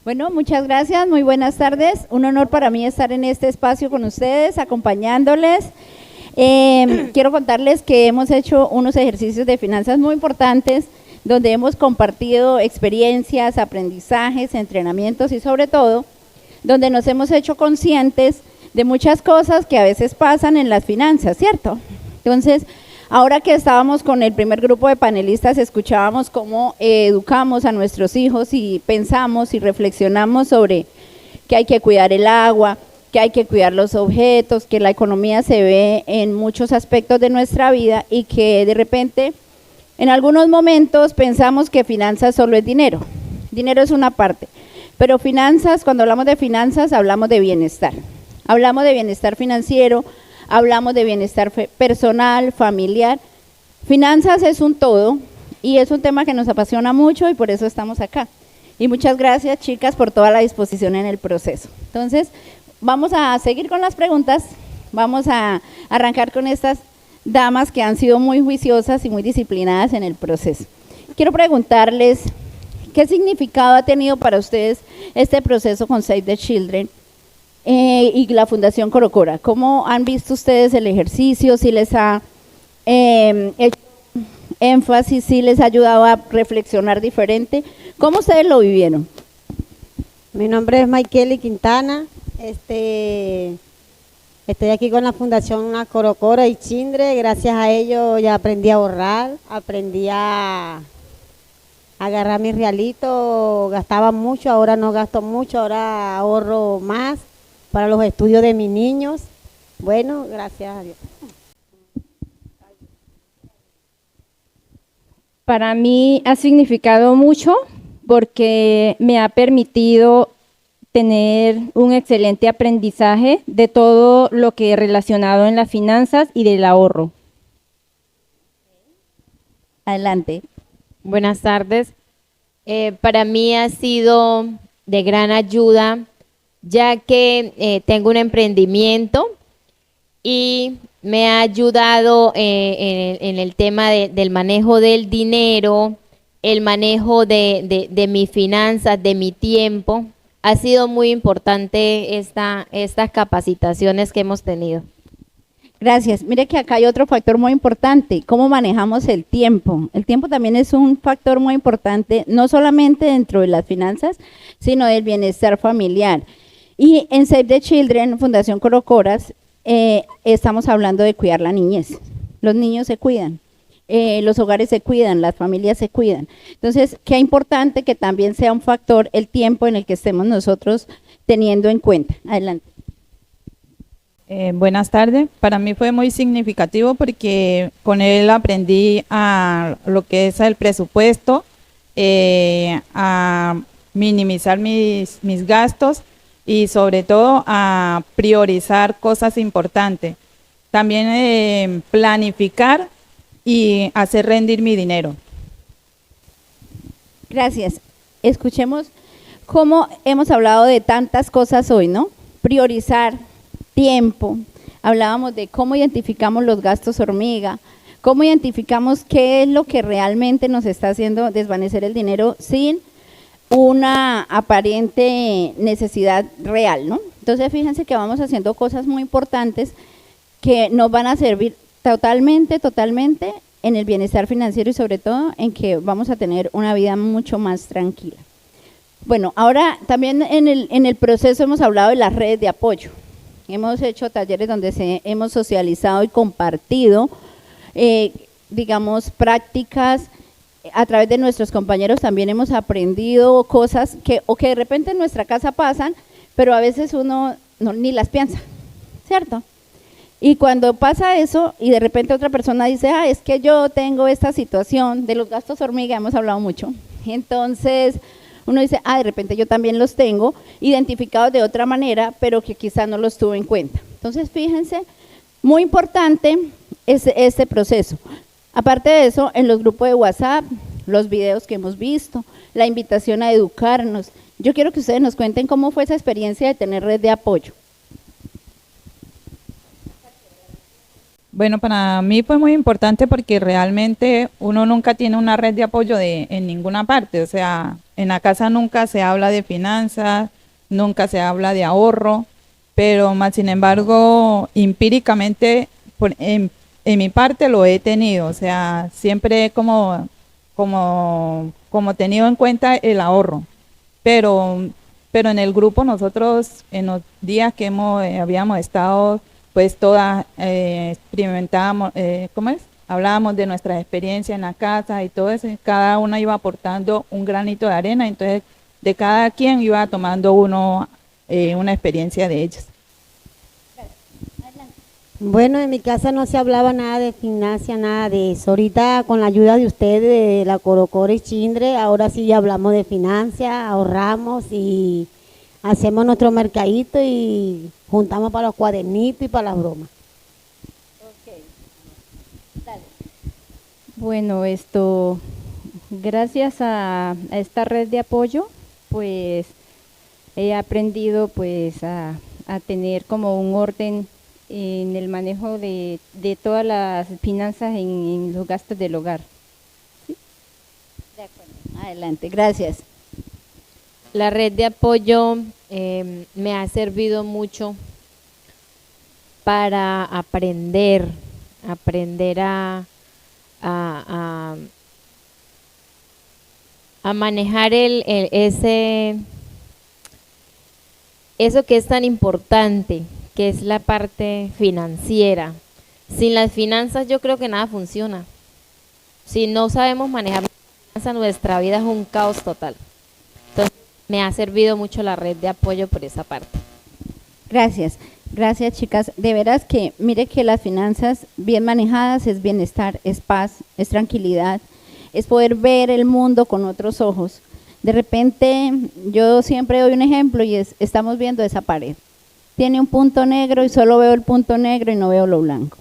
Bueno, muchas gracias, muy buenas tardes. Un honor para mí estar en este espacio con ustedes, acompañándoles. Quiero contarles que hemos hecho unos ejercicios de finanzas muy importantes, donde hemos compartido experiencias, aprendizajes, entrenamientos y sobre todo, donde nos hemos hecho conscientes de muchas cosas que a veces pasan en las finanzas, ¿cierto? Entonces, ahora que estábamos con el primer grupo de panelistas, escuchábamos cómo educamos a nuestros hijos y pensamos y reflexionamos sobre que hay que cuidar el agua, que hay que cuidar los objetos, que la economía se ve en muchos aspectos de nuestra vida y que de repente en algunos momentos pensamos que finanzas solo es dinero. Dinero es una parte, pero finanzas, cuando hablamos de finanzas, hablamos de bienestar. Hablamos de bienestar financiero, hablamos de bienestar personal, familiar. Finanzas es un todo y es un tema que nos apasiona mucho y por eso estamos acá. Y muchas gracias, chicas, por toda la disposición en el proceso. Entonces, vamos a seguir con las preguntas. Vamos a arrancar con estas damas que han sido muy juiciosas y muy disciplinadas en el proceso. Quiero preguntarles, ¿qué significado ha tenido para ustedes este proceso con Save the Children y la Fundación Corocora? ¿Cómo han visto ustedes el ejercicio? ¿Si les ha hecho énfasis, si les ha ayudado a reflexionar diferente? ¿Cómo ustedes lo vivieron? Mi nombre es Maikeli Quintana. Estoy aquí con la Fundación Corocora y Children. Gracias a ello ya aprendí a ahorrar, aprendí a agarrar mis realitos. Gastaba mucho, ahora no gasto mucho, ahora ahorro más para los estudios de mis niños. Bueno, gracias a Dios. Para mí ha significado mucho porque me ha permitido tener un excelente aprendizaje de todo lo que es relacionado en las finanzas y del ahorro. Adelante. Buenas tardes. Para mí ha sido de gran ayuda, ya que tengo un emprendimiento y me ha ayudado en el tema del manejo del dinero, el manejo de mis finanzas, de mi tiempo. Ha sido muy importante estas capacitaciones que hemos tenido. Gracias. Mire que acá hay otro factor muy importante, cómo manejamos el tiempo. El tiempo también es un factor muy importante, no solamente dentro de las finanzas, sino del bienestar familiar. Y en Save the Children, Fundación Corocoras, estamos hablando de cuidar la niñez. Los niños se cuidan, los hogares se cuidan, las familias se cuidan. Entonces, qué importante que también sea un factor el tiempo en el que estemos nosotros teniendo en cuenta. Adelante. Buenas tardes. Para mí fue muy significativo porque con él aprendí a lo que es el presupuesto, a minimizar mis gastos y sobre todo a priorizar cosas importantes. También planificar y hacer rendir mi dinero. Gracias. Escuchemos cómo hemos hablado de tantas cosas hoy, ¿no? Priorizar tiempo, hablábamos de cómo identificamos los gastos hormiga, cómo identificamos qué es lo que realmente nos está haciendo desvanecer el dinero sin una aparente necesidad real, ¿no? Entonces fíjense que vamos haciendo cosas muy importantes que nos van a servir totalmente en el bienestar financiero y sobre todo en que vamos a tener una vida mucho más tranquila. Bueno, ahora también en el proceso hemos hablado de las redes de apoyo. Hemos hecho talleres donde hemos socializado y compartido, digamos, prácticas. A través de nuestros compañeros también hemos aprendido cosas que de repente en nuestra casa pasan, pero a veces uno ni las piensa, ¿cierto? Y cuando pasa eso y de repente otra persona dice, es que yo tengo esta situación de los gastos hormiga, hemos hablado mucho, entonces uno dice, de repente yo también los tengo identificados de otra manera, pero que quizá no los tuve en cuenta. Entonces, fíjense, muy importante es este proceso. Aparte de eso, en los grupos de WhatsApp, los videos que hemos visto, la invitación a educarnos. Yo quiero que ustedes nos cuenten cómo fue esa experiencia de tener red de apoyo. Bueno, para mí fue muy importante porque realmente uno nunca tiene una red de apoyo en ninguna parte, o sea, en la casa nunca se habla de finanzas, nunca se habla de ahorro, pero más sin embargo, empíricamente, en mi parte lo he tenido, o sea, siempre como tenido en cuenta el ahorro, pero en el grupo nosotros, en los días que habíamos estado, pues todas experimentábamos, hablábamos de nuestras experiencias en la casa y todo eso, cada una iba aportando un granito de arena, entonces de cada quien iba tomando uno una experiencia de ellos. Bueno, en mi casa no se hablaba nada de finanzas, nada de eso. Ahorita con la ayuda de ustedes, de la Corocora y Children, ahora sí ya hablamos de finanzas, ahorramos y hacemos nuestro mercadito y juntamos para los cuadernitos y para las bromas. Dale. Bueno, gracias a esta red de apoyo, pues he aprendido pues a tener como un orden en el manejo de todas las finanzas en los gastos del hogar. ¿Sí? De acuerdo. Adelante, gracias. La red de apoyo me ha servido mucho para aprender a manejar eso que es tan importante, que es la parte financiera. Sin las finanzas yo creo que nada funciona. Si no sabemos manejar las finanzas, nuestra vida es un caos total. Entonces, me ha servido mucho la red de apoyo por esa parte. Gracias, gracias chicas. De veras que mire que las finanzas bien manejadas es bienestar, es paz, es tranquilidad, es poder ver el mundo con otros ojos. De repente, yo siempre doy un ejemplo y estamos viendo esa pared. Tiene un punto negro y solo veo el punto negro y no veo lo blanco.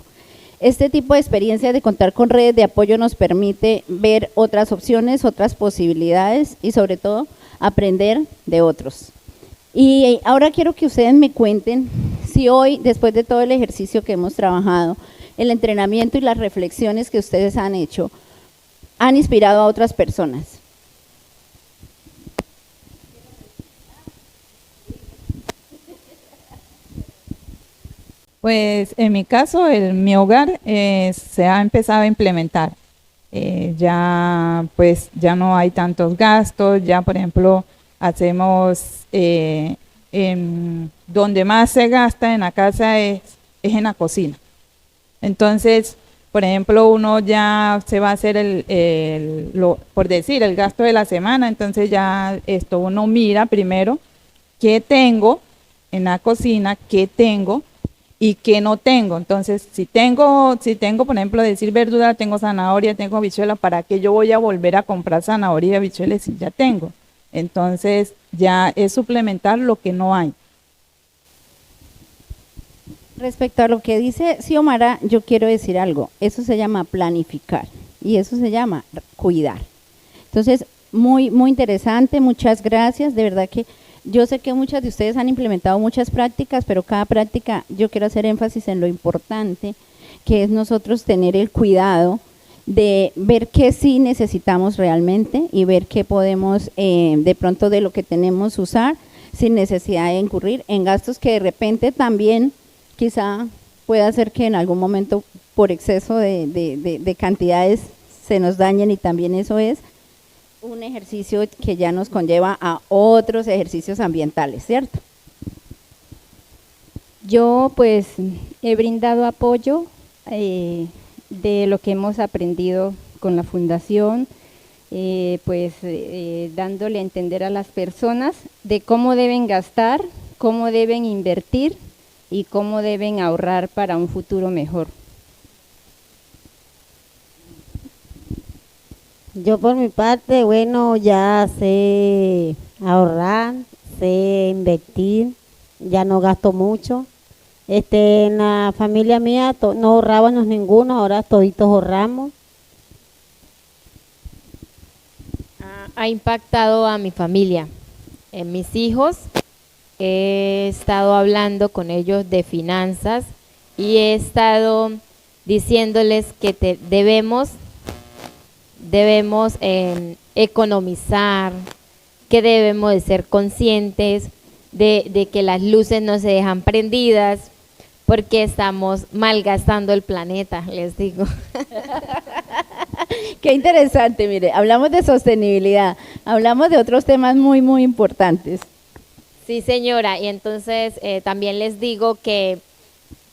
Este tipo de experiencias de contar con redes de apoyo nos permite ver otras opciones, otras posibilidades y sobre todo aprender de otros. Y ahora quiero que ustedes me cuenten si hoy, después de todo el ejercicio que hemos trabajado, el entrenamiento y las reflexiones que ustedes han hecho, han inspirado a otras personas. Pues en mi caso, en mi hogar se ha empezado a implementar. Ya pues ya no hay tantos gastos, ya por ejemplo hacemos, donde más se gasta en la casa es en la cocina. Entonces, por ejemplo, uno ya se va a hacer por decir, el gasto de la semana, entonces ya esto uno mira primero qué tengo en la cocina, qué tengo y qué no tengo. Entonces, si tengo, por ejemplo, decir verdura, tengo zanahoria, tengo habichuela, ¿para qué yo voy a volver a comprar zanahoria y habichuelas si ya tengo? Entonces, ya es suplementar lo que no hay. Respecto a lo que dice Xiomara, yo quiero decir algo. Eso se llama planificar y eso se llama cuidar. Entonces, muy, muy interesante, muchas gracias. De verdad que yo sé que muchas de ustedes han implementado muchas prácticas, pero cada práctica yo quiero hacer énfasis en lo importante que es nosotros tener el cuidado de ver qué sí necesitamos realmente y ver qué podemos de pronto de lo que tenemos usar sin necesidad de incurrir en gastos que de repente también quizá pueda ser que en algún momento por exceso de cantidades se nos dañen y también eso es un ejercicio que ya nos conlleva a otros ejercicios ambientales, ¿cierto? Yo pues he brindado apoyo de lo que hemos aprendido con la fundación, dándole a entender a las personas de cómo deben gastar, cómo deben invertir y cómo deben ahorrar para un futuro mejor. Yo por mi parte, bueno, ya sé ahorrar, sé invertir, ya no gasto mucho. En la familia mía no ahorrábamos ninguno, ahora toditos ahorramos. Ha impactado a mi familia, en mis hijos. He estado hablando con ellos de finanzas y he estado diciéndoles que debemos economizar, que debemos de ser conscientes de que las luces no se dejan prendidas porque estamos malgastando el planeta, les digo. Qué interesante, mire, hablamos de sostenibilidad, hablamos de otros temas muy, muy importantes. Sí, señora, y entonces también les digo que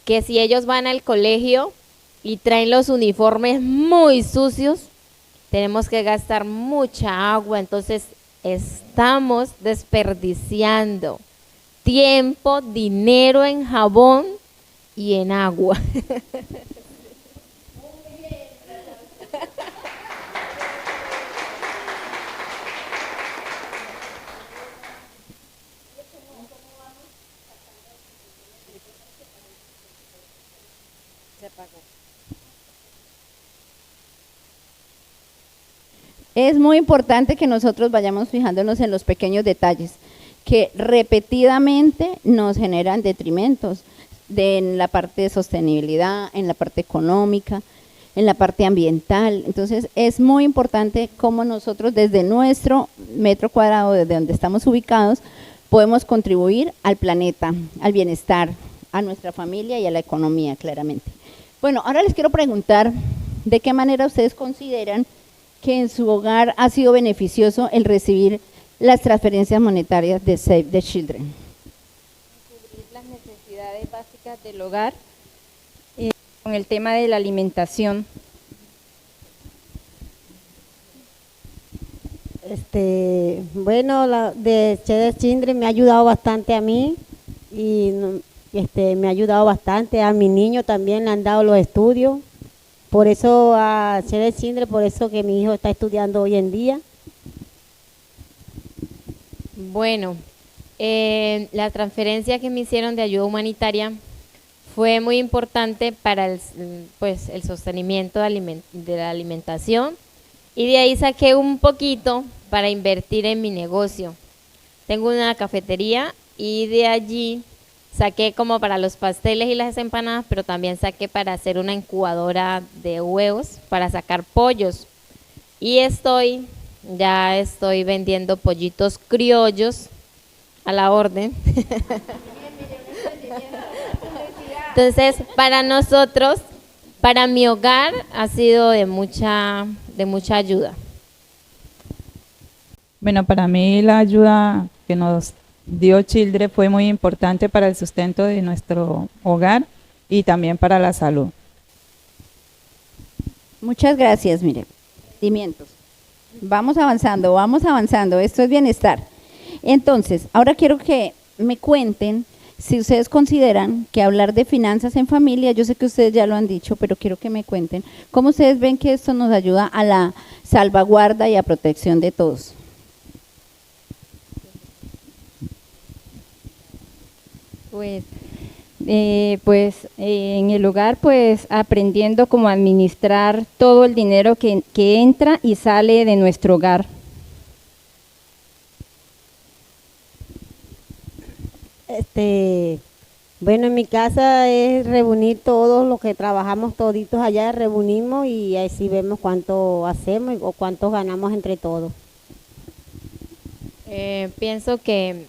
si ellos van al colegio y traen los uniformes muy sucios, tenemos que gastar mucha agua, entonces estamos desperdiciando tiempo, dinero en jabón y en agua. Es muy importante que nosotros vayamos fijándonos en los pequeños detalles que repetidamente nos generan detrimentos en la parte de sostenibilidad, en la parte económica, en la parte ambiental. Entonces es muy importante cómo nosotros desde nuestro metro cuadrado, desde donde estamos ubicados, podemos contribuir al planeta, al bienestar, a nuestra familia y a la economía, claramente. Bueno, ahora les quiero preguntar de qué manera ustedes consideran que en su hogar ha sido beneficioso el recibir las transferencias monetarias de Save the Children. Cubrir las necesidades básicas del hogar con el tema de la alimentación. Bueno, de Save the Children me ha ayudado bastante a mí y me ha ayudado bastante a mi niño también, le han dado los estudios. Por eso a Save the Children, por eso que mi hijo está estudiando hoy en día. Bueno, la transferencia que me hicieron de ayuda humanitaria fue muy importante para el sostenimiento de la alimentación y de ahí saqué un poquito para invertir en mi negocio. Tengo una cafetería y de allí saqué como para los pasteles y las empanadas, pero también saqué para hacer una incubadora de huevos, para sacar pollos. Y ya estoy vendiendo pollitos criollos a la orden. Entonces, para nosotros, para mi hogar, ha sido de mucha ayuda. Bueno, para mí la ayuda que nos dio Children fue muy importante para el sustento de nuestro hogar y también para la salud. Muchas gracias, mire. Cimientos. Vamos avanzando. Esto es bienestar. Entonces, ahora quiero que me cuenten si ustedes consideran que hablar de finanzas en familia, yo sé que ustedes ya lo han dicho, pero quiero que me cuenten cómo ustedes ven que esto nos ayuda a la salvaguarda y a protección de todos. Pues en el hogar, pues aprendiendo cómo administrar todo el dinero que entra y sale de nuestro hogar. Bueno, en mi casa es reunir todos los que trabajamos toditos allá, reunimos y así vemos cuánto hacemos o cuánto ganamos entre todos. Pienso que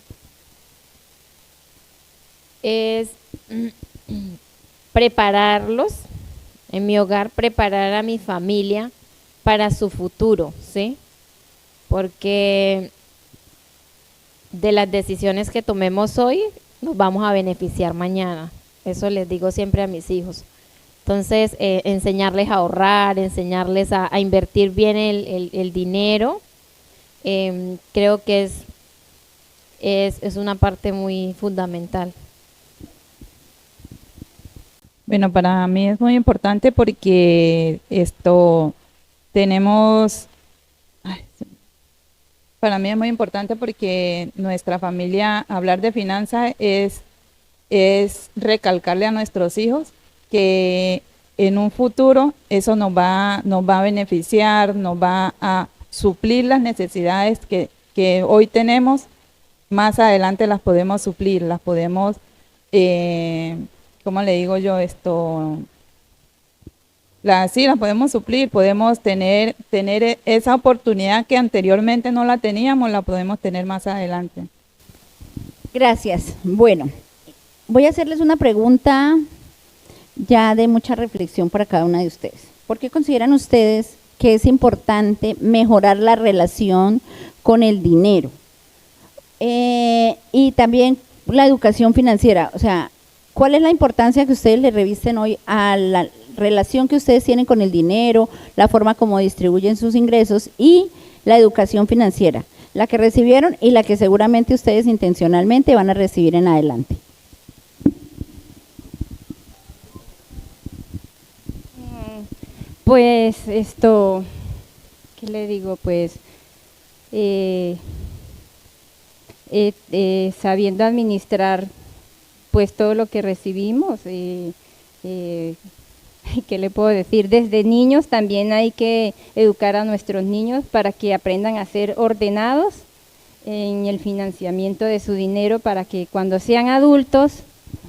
es prepararlos, en mi hogar, preparar a mi familia para su futuro, ¿sí? Porque de las decisiones que tomemos hoy, nos vamos a beneficiar mañana. Eso les digo siempre a mis hijos. Entonces, enseñarles a ahorrar, enseñarles a invertir bien el dinero, creo que es una parte muy fundamental. Bueno, para mí es muy importante porque para mí es muy importante porque nuestra familia, hablar de finanzas es recalcarle a nuestros hijos que en un futuro eso nos va a beneficiar, nos va a suplir las necesidades que hoy tenemos, más adelante las podemos suplir, las podemos, ¿cómo le digo yo esto? Las podemos suplir, podemos tener esa oportunidad que anteriormente no la teníamos, la podemos tener más adelante. Gracias. Bueno, voy a hacerles una pregunta ya de mucha reflexión para cada una de ustedes. ¿Por qué consideran ustedes que es importante mejorar la relación con el dinero? Y también la educación financiera, o sea, ¿cuál es la importancia que ustedes le revisten hoy a la relación que ustedes tienen con el dinero, la forma como distribuyen sus ingresos y la educación financiera, la que recibieron y la que seguramente ustedes intencionalmente van a recibir en adelante? Pues ¿qué le digo? Pues sabiendo administrar pues todo lo que recibimos, ¿qué le puedo decir? Desde niños también hay que educar a nuestros niños para que aprendan a ser ordenados en el financiamiento de su dinero, para que cuando sean adultos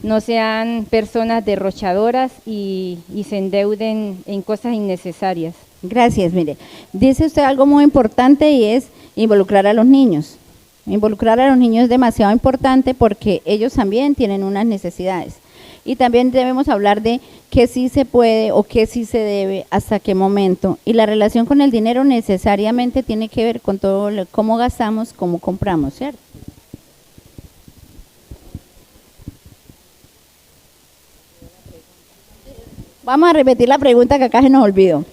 no sean personas derrochadoras y se endeuden en cosas innecesarias. Gracias. Mire, dice usted algo muy importante y es involucrar a los niños. Involucrar a los niños es demasiado importante porque ellos también tienen unas necesidades. Y también debemos hablar de qué sí se puede o qué sí se debe, hasta qué momento. Y la relación con el dinero necesariamente tiene que ver con todo cómo gastamos, cómo compramos, ¿cierto? Vamos a repetir la pregunta que acá se nos olvidó.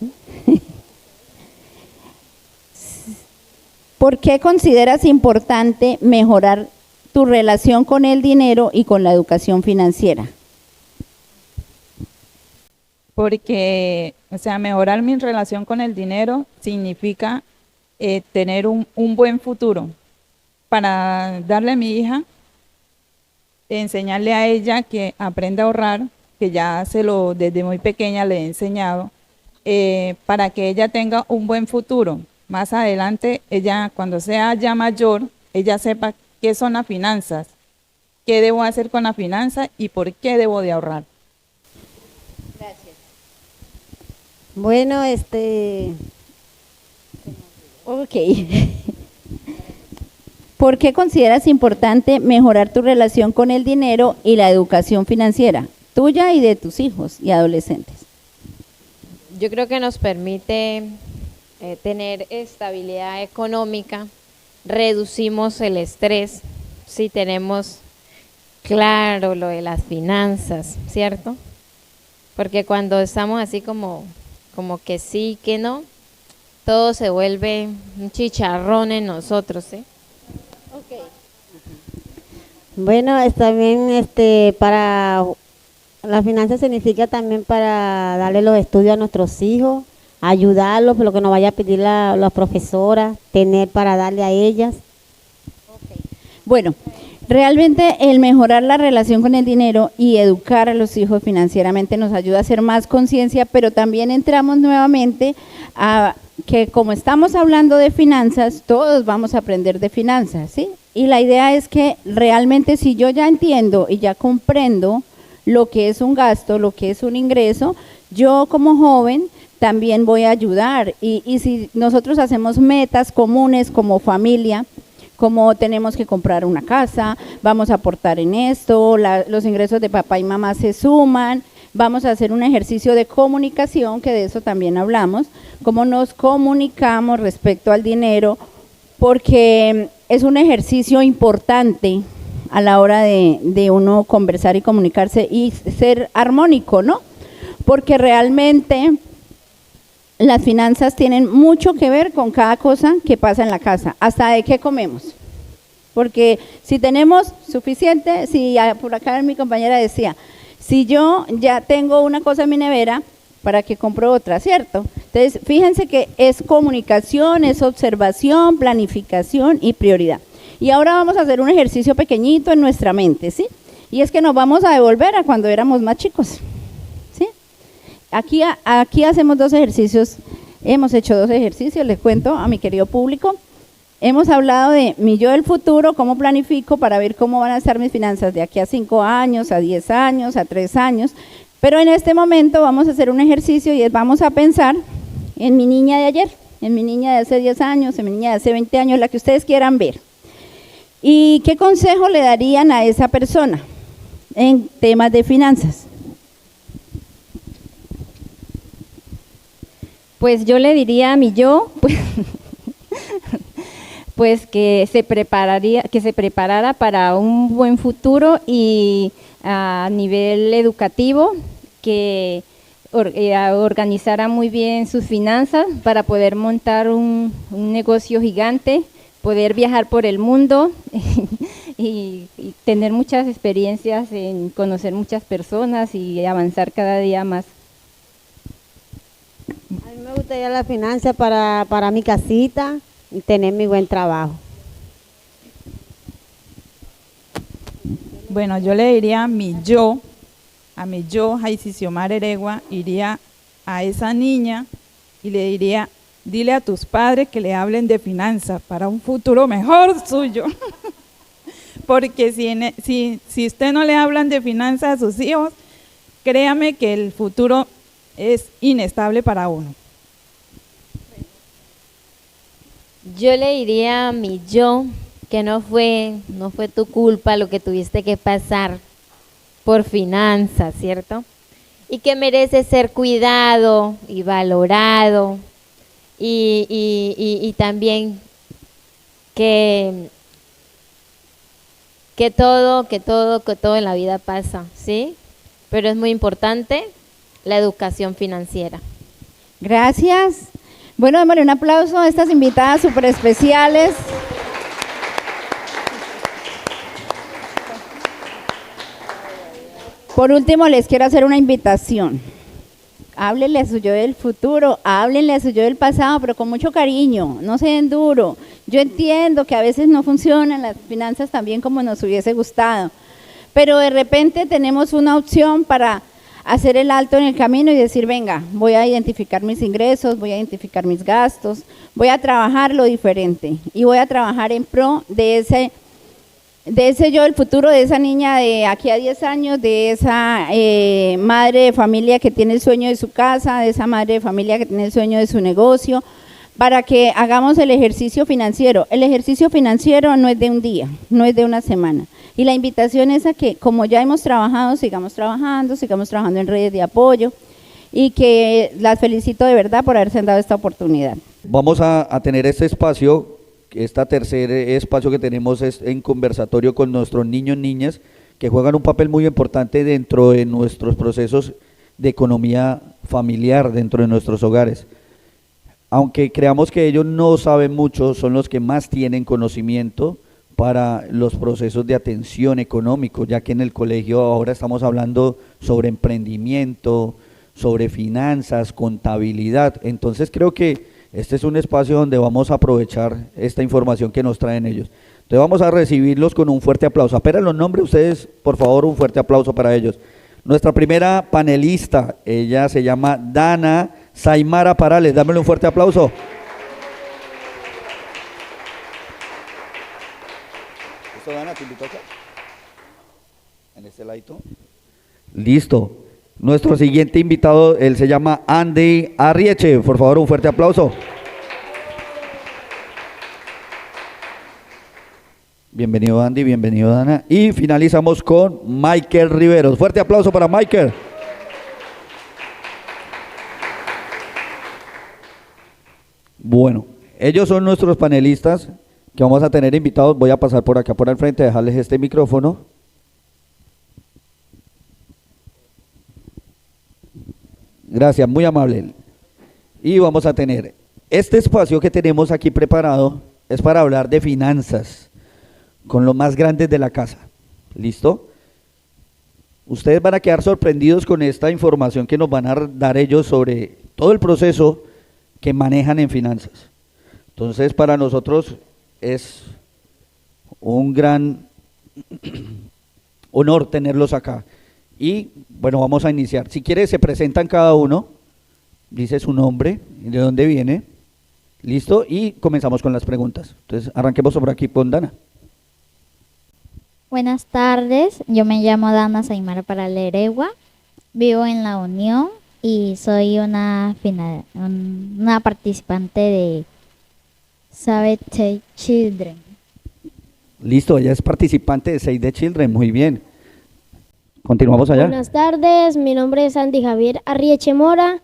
¿Por qué consideras importante mejorar tu relación con el dinero y con la educación financiera? Porque, mejorar mi relación con el dinero significa tener un buen futuro para darle a mi hija, enseñarle a ella que aprenda a ahorrar, que ya desde muy pequeña le he enseñado, para que ella tenga un buen futuro. Más adelante, ella cuando sea ya mayor, ella sepa qué son las finanzas, qué debo hacer con las finanzas y por qué debo de ahorrar. Gracias. Bueno, Ok. ¿Por qué consideras importante mejorar tu relación con el dinero y la educación financiera? tuya y de tus hijos y adolescentes? Yo creo que nos permite tener estabilidad económica, reducimos el estrés si tenemos claro lo de las finanzas, ¿cierto? Porque cuando estamos así como que sí, que no, todo se vuelve un chicharrón en nosotros, ¿sí? Okay. Bueno, también para la finanza significa también para darle los estudios a nuestros hijos, ayudarlos, lo que nos vaya a pedir las profesoras, tener para darle a ellas. Okay. Bueno, realmente el mejorar la relación con el dinero y educar a los hijos financieramente nos ayuda a hacer más conciencia, pero también entramos nuevamente a que como estamos hablando de finanzas, todos vamos a aprender de finanzas, ¿sí? Y la idea es que realmente si yo ya entiendo y ya comprendo lo que es un gasto, lo que es un ingreso, yo como joven también voy a ayudar. Y si nosotros hacemos metas comunes como familia, como tenemos que comprar una casa, vamos a aportar en esto, los ingresos de papá y mamá se suman, vamos a hacer un ejercicio de comunicación, que de eso también hablamos, cómo nos comunicamos respecto al dinero, porque es un ejercicio importante a la hora de uno conversar y comunicarse y ser armónico, ¿no? Porque realmente las finanzas tienen mucho que ver con cada cosa que pasa en la casa, hasta de qué comemos. Porque si tenemos suficiente, si por acá mi compañera decía, si yo ya tengo una cosa en mi nevera, ¿para qué compro otra, cierto? Entonces, fíjense que es comunicación, es observación, planificación y prioridad. Y ahora vamos a hacer un ejercicio pequeñito en nuestra mente, ¿sí? Y es que nos vamos a devolver a cuando éramos más chicos, ¿sí? Aquí hacemos dos ejercicios, hemos hecho dos ejercicios, les cuento a mi querido público. Hemos hablado de mi yo del futuro, cómo planifico para ver cómo van a estar mis finanzas de aquí a 5 años, a 10 años, a 3 años. Pero en este momento vamos a hacer un ejercicio y vamos a pensar en mi niña de ayer, en mi niña de hace 10 años, en mi niña de hace 20 años, la que ustedes quieran ver. ¿Y qué consejo le darían a esa persona en temas de finanzas? Pues yo le diría a mi yo, pues que se preparara para un buen futuro y a nivel educativo, que organizara muy bien sus finanzas para poder montar un negocio gigante, poder viajar por el mundo y tener muchas experiencias en conocer muchas personas y avanzar cada día más. A mí me gustaría la finanza para mi casita y tener mi buen trabajo. Bueno, yo le diría a mi yo, Jaicy Xiomara Eregua, iría a esa niña y le diría, dile a tus padres que le hablen de finanzas para un futuro mejor suyo. Porque si usted no le hablan de finanzas a sus hijos, créame que el futuro es inestable para uno. Yo le diría a mi yo que no fue tu culpa lo que tuviste que pasar por finanzas, ¿cierto? Y que merece ser cuidado y valorado y también que todo en la vida pasa, ¿sí? Pero es muy importante la educación financiera. Gracias. Bueno, démosle un aplauso a estas invitadas súper especiales. Por último, les quiero hacer una invitación. Háblenle a su yo del futuro, háblenle a su yo del pasado, pero con mucho cariño, no se den duro. Yo entiendo que a veces no funcionan las finanzas tan bien como nos hubiese gustado, pero de repente tenemos una opción para hacer el alto en el camino y decir, venga, voy a identificar mis ingresos, voy a identificar mis gastos, voy a trabajar lo diferente y voy a trabajar en pro de ese yo del futuro, de esa niña de aquí a 10 años, de esa madre de familia que tiene el sueño de su casa, de esa madre de familia que tiene el sueño de su negocio, para que hagamos el ejercicio financiero. El ejercicio financiero no es de un día, no es de una semana. Y la invitación es a que, como ya hemos trabajado, sigamos trabajando en redes de apoyo, y que las felicito de verdad por haberse dado esta oportunidad. Vamos a tener este espacio, este tercer espacio que tenemos es en conversatorio con nuestros niños y niñas, que juegan un papel muy importante dentro de nuestros procesos de economía familiar, dentro de nuestros hogares. Aunque creamos que ellos no saben mucho, son los que más tienen conocimiento para los procesos de atención económico, ya que en el colegio ahora estamos hablando sobre emprendimiento, sobre finanzas, contabilidad. Entonces creo que este es un espacio donde vamos a aprovechar esta información que nos traen ellos. Entonces vamos a recibirlos con un fuerte aplauso. Apenas los nombres ustedes, por favor, un fuerte aplauso para ellos. Nuestra primera panelista, ella se llama Dana Saimara Parales. Dámele un fuerte aplauso. ¿Listo, Dana? ¿Te invito acá? En este ladito. Listo. Nuestro siguiente invitado, él se llama Andy Arrieche. Por favor, un fuerte aplauso. Bienvenido Andy, bienvenido Dana. Y finalizamos con Michael Riveros. Fuerte aplauso para Michael. Bueno, ellos son nuestros panelistas que vamos a tener invitados. Voy a pasar por acá por el frente, dejarles este micrófono. Gracias, muy amable. Y vamos a tener este espacio que tenemos aquí preparado, es para hablar de finanzas con los más grandes de la casa. ¿Listo? Ustedes van a quedar sorprendidos con esta información que nos van a dar ellos sobre todo el proceso que manejan en finanzas. Entonces, para nosotros es un gran honor tenerlos acá. Y bueno, vamos a iniciar. Si quiere, se presentan cada uno, dice su nombre, de dónde viene, listo, y comenzamos con las preguntas. Entonces, arranquemos por aquí con Dana. Buenas tardes, yo me llamo Dana Saimara Paraleregua, vivo en La Unión y soy una participante de Save the Children. Listo, ella es participante de Save the Children, muy bien. Continuamos allá. Buenas tardes, mi nombre es Andy Javier Arrieche Mora,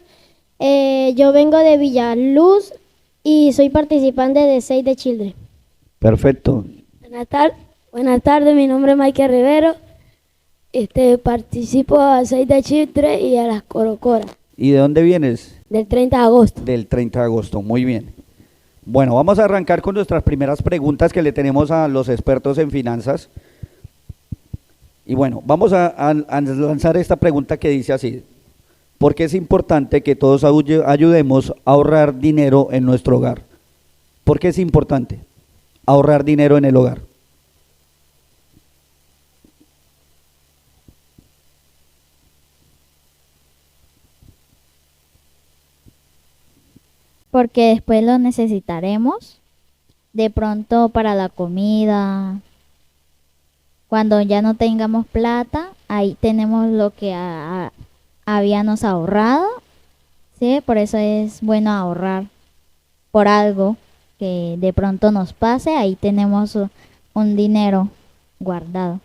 yo vengo de Villaluz y soy participante de Save the Children. Perfecto. Buenas tardes, mi nombre es Michael Rivero, participo a Save the Children y a las Corocoras. ¿Y de dónde vienes? Del 30 de agosto. Del 30 de agosto, muy bien. Bueno, vamos a arrancar con nuestras primeras preguntas que le tenemos a los expertos en finanzas. Y bueno, vamos a lanzar esta pregunta que dice así: ¿por qué es importante que todos ayudemos a ahorrar dinero en nuestro hogar? ¿Por qué es importante ahorrar dinero en el hogar? Porque después lo necesitaremos, de pronto para la comida. Cuando ya no tengamos plata, ahí tenemos lo que habíamos ahorrado, ¿sí? Por eso es bueno ahorrar por algo que de pronto nos pase, ahí tenemos un dinero guardado.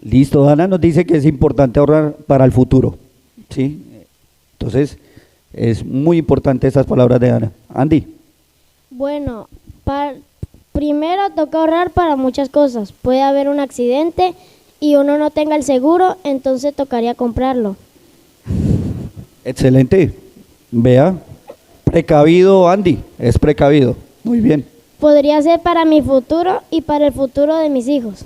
Listo, Ana nos dice que es importante ahorrar para el futuro, ¿sí? Entonces, es muy importante estas palabras de Ana. Andy. Bueno, primero toca ahorrar para muchas cosas. Puede haber un accidente y uno no tenga el seguro, entonces tocaría comprarlo. Excelente. Vea, precavido Andy, es precavido. Muy bien. Podría ser para mi futuro y para el futuro de mis hijos.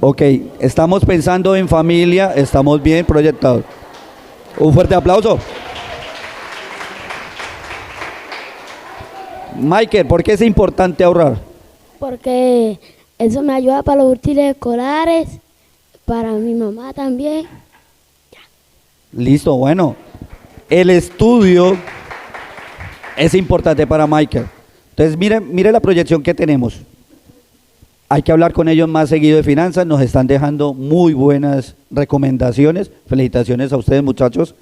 Ok, estamos pensando en familia, estamos bien proyectados. Un fuerte aplauso. Michael, ¿por qué es importante ahorrar? Porque eso me ayuda para los útiles escolares, para mi mamá también. Listo, bueno, el estudio es importante para Michael. Entonces, mire la proyección que tenemos. Hay que hablar con ellos más seguido de finanzas, nos están dejando muy buenas recomendaciones. Felicitaciones a ustedes, muchachos.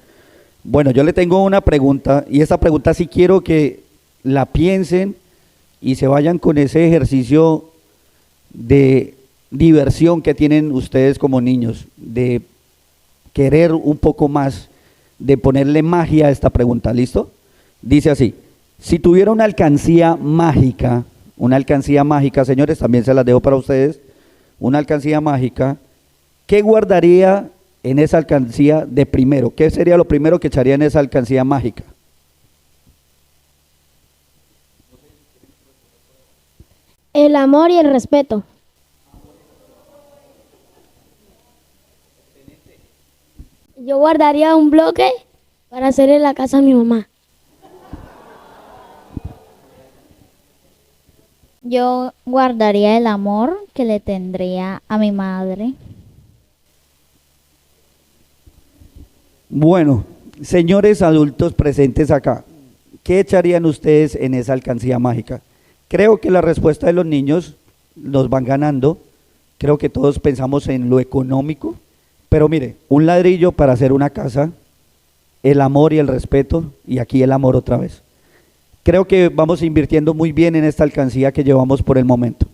Bueno, yo le tengo una pregunta, y esta pregunta sí quiero que la piensen y se vayan con ese ejercicio de diversión que tienen ustedes como niños, de querer un poco más, de ponerle magia a esta pregunta, ¿listo? Dice así, si tuviera una alcancía mágica, señores, también se las dejo para ustedes, una alcancía mágica, ¿qué guardaría en esa alcancía de primero? ¿Qué sería lo primero que echaría en esa alcancía mágica? El amor y el respeto. Yo guardaría un bloque para hacerle la casa a mi mamá. Yo guardaría el amor que le tendría a mi madre. Bueno, señores adultos presentes acá, ¿qué echarían ustedes en esa alcancía mágica? Creo que la respuesta de los niños nos van ganando, creo que todos pensamos en lo económico, pero mire, un ladrillo para hacer una casa, el amor y el respeto, y aquí el amor otra vez. Creo que vamos invirtiendo muy bien en esta alcancía que llevamos por el momento.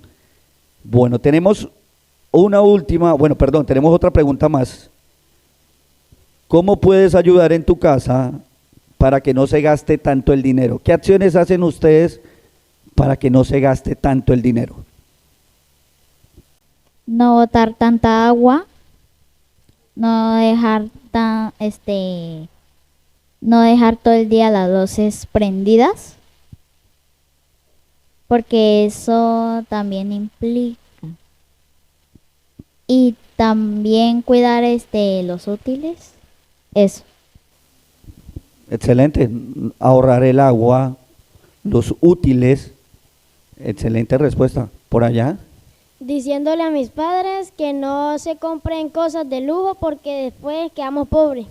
Bueno, tenemos tenemos otra pregunta más. ¿Cómo puedes ayudar en tu casa para que no se gaste tanto el dinero? ¿Qué acciones hacen ustedes para que no se gaste tanto el dinero? No botar tanta agua, no dejar no dejar todo el día las luces prendidas, porque eso también implica. Y también cuidar los útiles, eso. Excelente, ahorrar el agua, los útiles, excelente respuesta. ¿Por allá? Diciéndole a mis padres que no se compren cosas de lujo porque después quedamos pobres.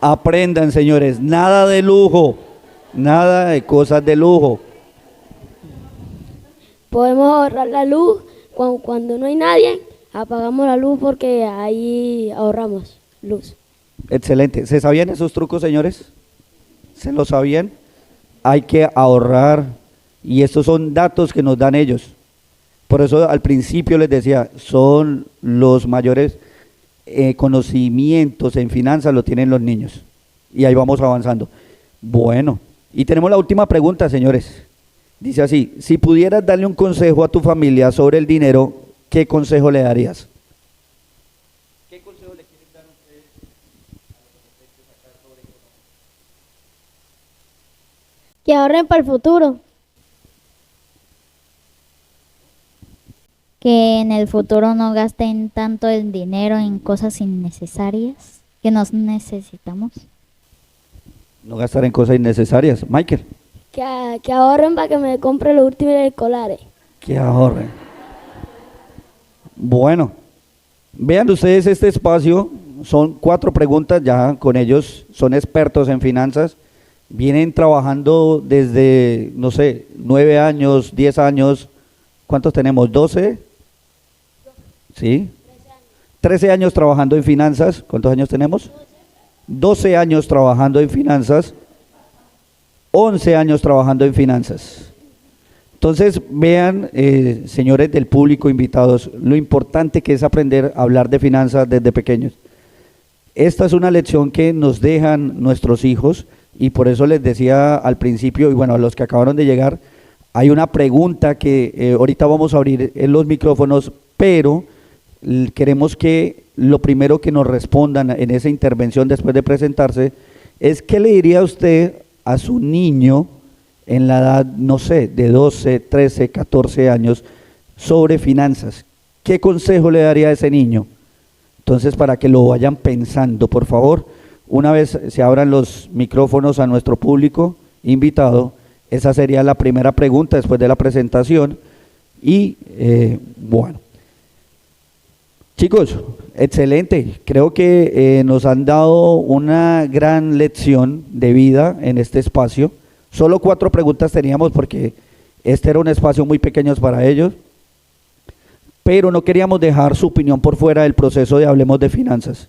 Aprendan, señores, nada de lujo, nada de cosas de lujo. Podemos ahorrar la luz cuando no hay nadie, apagamos la luz porque ahí ahorramos luz. Excelente. ¿Se sabían esos trucos, señores? ¿Se lo sabían? Hay que ahorrar y estos son datos que nos dan ellos. Por eso al principio les decía, son los mayores conocimientos en finanzas lo tienen los niños. Y ahí vamos avanzando. Bueno, y tenemos la última pregunta, señores. Dice así, si pudieras darle un consejo a tu familia sobre el dinero, ¿qué consejo le darías? ¿Qué consejo le quieren dar ustedes a los adolescentes acá sobre economía? Que ahorren para el futuro. Que en el futuro no gasten tanto el dinero en cosas innecesarias que nos necesitamos. No gastar en cosas innecesarias. Michael. Que ahorren para que me compre los últimos escolares. Que ahorren. Bueno, vean ustedes este espacio, son 4 preguntas, ya con ellos son expertos en finanzas, vienen trabajando desde, no sé, 9 años, 10 años, ¿cuántos tenemos? ¿12? ¿Sí? 13 años trabajando en finanzas, ¿cuántos años tenemos? 12 años trabajando en finanzas, 11 años trabajando en finanzas. Entonces, vean, señores del público invitados, lo importante que es aprender a hablar de finanzas desde pequeños. Esta es una lección que nos dejan nuestros hijos y por eso les decía al principio, y bueno, a los que acabaron de llegar, hay una pregunta que ahorita vamos a abrir en los micrófonos, pero queremos que lo primero que nos respondan en esa intervención después de presentarse es ¿qué le diría usted a su niño en la edad, no sé, de 12, 13, 14 años sobre finanzas? ¿Qué consejo le daría a ese niño? Entonces, para que lo vayan pensando, por favor, una vez se abran los micrófonos a nuestro público invitado, esa sería la primera pregunta después de la presentación. Y bueno, chicos, excelente, creo que nos han dado una gran lección de vida en este espacio. Solo 4 preguntas teníamos porque este era un espacio muy pequeño para ellos, pero no queríamos dejar su opinión por fuera del proceso de Hablemos de Finanzas.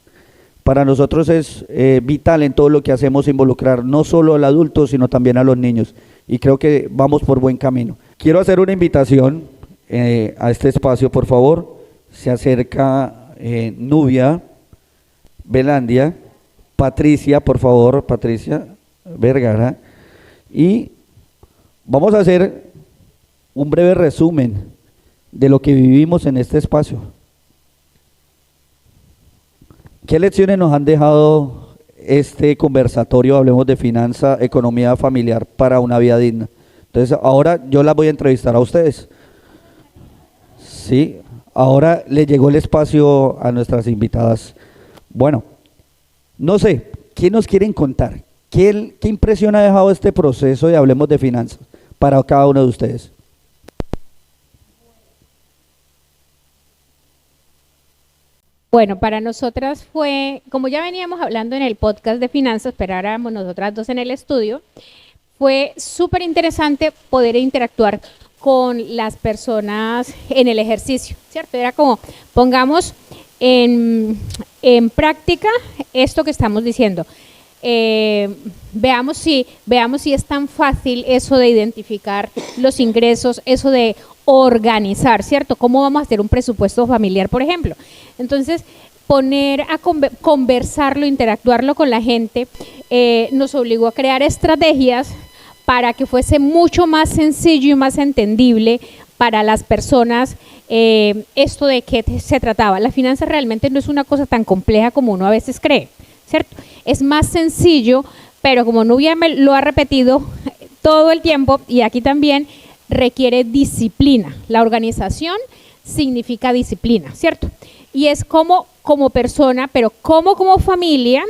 Para nosotros es vital en todo lo que hacemos involucrar no solo al adulto, sino también a los niños, y creo que vamos por buen camino. Quiero hacer una invitación a este espacio, por favor. Se acerca Nubia Belandia, Patricia, por favor, Patricia Vergara, y vamos a hacer un breve resumen de lo que vivimos en este espacio. ¿Qué lecciones nos han dejado este conversatorio? Hablemos de finanza, economía familiar para una vida digna. Entonces, ahora yo las voy a entrevistar a ustedes. Sí, ahora le llegó el espacio a nuestras invitadas. Bueno, no sé, ¿qué nos quieren contar? ¿Qué impresión ha dejado este proceso de Hablemos de Finanzas para cada uno de ustedes? Bueno, para nosotras fue, como ya veníamos hablando en el podcast de finanzas, pero ahora éramos nosotras dos en el estudio, fue súper interesante poder interactuar con las personas en el ejercicio, ¿cierto? Era como, pongamos en práctica esto que estamos diciendo. Veamos si es tan fácil eso de identificar los ingresos, eso de organizar, ¿cierto? ¿Cómo vamos a hacer un presupuesto familiar, por ejemplo? Entonces, poner a conversarlo, interactuarlo con la gente, nos obligó a crear estrategias para que fuese mucho más sencillo y más entendible para las personas esto de qué se trataba. La finanza realmente no es una cosa tan compleja como uno a veces cree, ¿cierto? Es más sencillo, pero como Nubia me lo ha repetido todo el tiempo, y aquí también, requiere disciplina. La organización significa disciplina, ¿cierto? Y es como persona, pero como familia,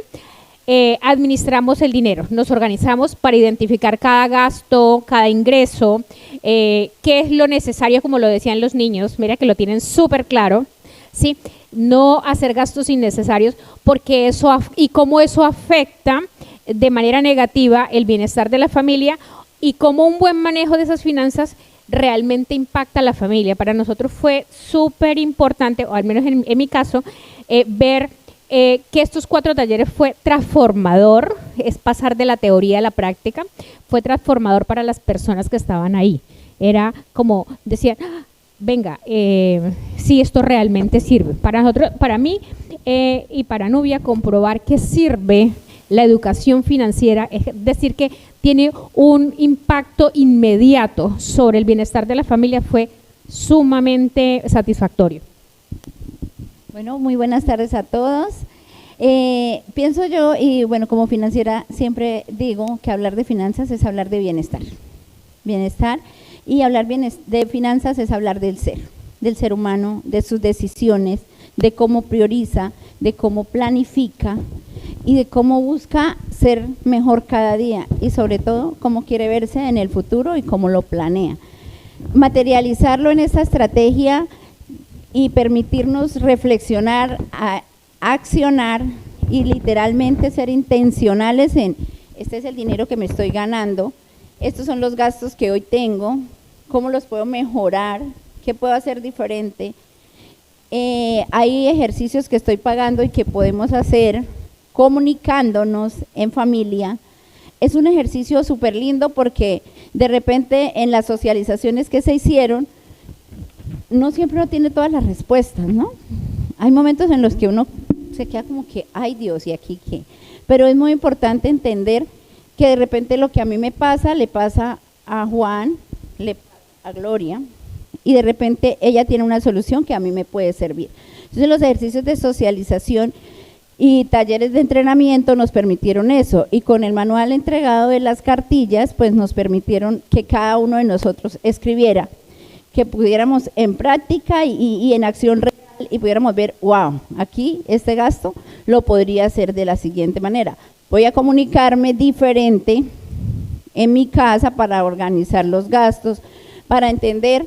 administramos el dinero. Nos organizamos para identificar cada gasto, cada ingreso, qué es lo necesario, como lo decían los niños, mira que lo tienen súper claro, ¿sí? No hacer gastos innecesarios, porque eso y cómo eso afecta de manera negativa el bienestar de la familia, y cómo un buen manejo de esas finanzas realmente impacta a la familia. Para nosotros fue súper importante, o al menos en mi caso, ver que estos 4 talleres fue transformador, es pasar de la teoría a la práctica, fue transformador para las personas que estaban ahí. Era como, decían, venga, sí, esto realmente sirve. Para nosotros, para mí y para Nubia, comprobar que sirve la educación financiera, es decir, que tiene un impacto inmediato sobre el bienestar de la familia, fue sumamente satisfactorio. Bueno, muy buenas tardes a todos. Pienso yo, y bueno, como financiera siempre digo que hablar de finanzas es hablar de bienestar. Bienestar, y hablar de finanzas es hablar del ser humano, de sus decisiones, de cómo prioriza, de cómo planifica y de cómo busca ser mejor cada día, y sobre todo cómo quiere verse en el futuro y cómo lo planea. Materializarlo en esta estrategia y permitirnos reflexionar, accionar y literalmente ser intencionales en: este es el dinero que me estoy ganando, estos son los gastos que hoy tengo, cómo los puedo mejorar, qué puedo hacer diferente. Hay ejercicios que estoy pagando y que podemos hacer comunicándonos en familia. Es un ejercicio súper lindo, porque de repente en las socializaciones que se hicieron, no siempre uno tiene todas las respuestas, ¿no? Hay momentos en los que uno se queda como que, ay Dios, ¿y aquí qué? Pero es muy importante entender que de repente lo que a mí me pasa, le pasa a Juan, le pasa a Gloria, y de repente ella tiene una solución que a mí me puede servir. Entonces los ejercicios de socialización y talleres de entrenamiento nos permitieron eso, y con el manual entregado de las cartillas, pues nos permitieron que cada uno de nosotros escribiera, que pudiéramos en práctica y en acción real, y pudiéramos ver, wow, aquí este gasto lo podría hacer de la siguiente manera. Voy a comunicarme diferente en mi casa para organizar los gastos, para entender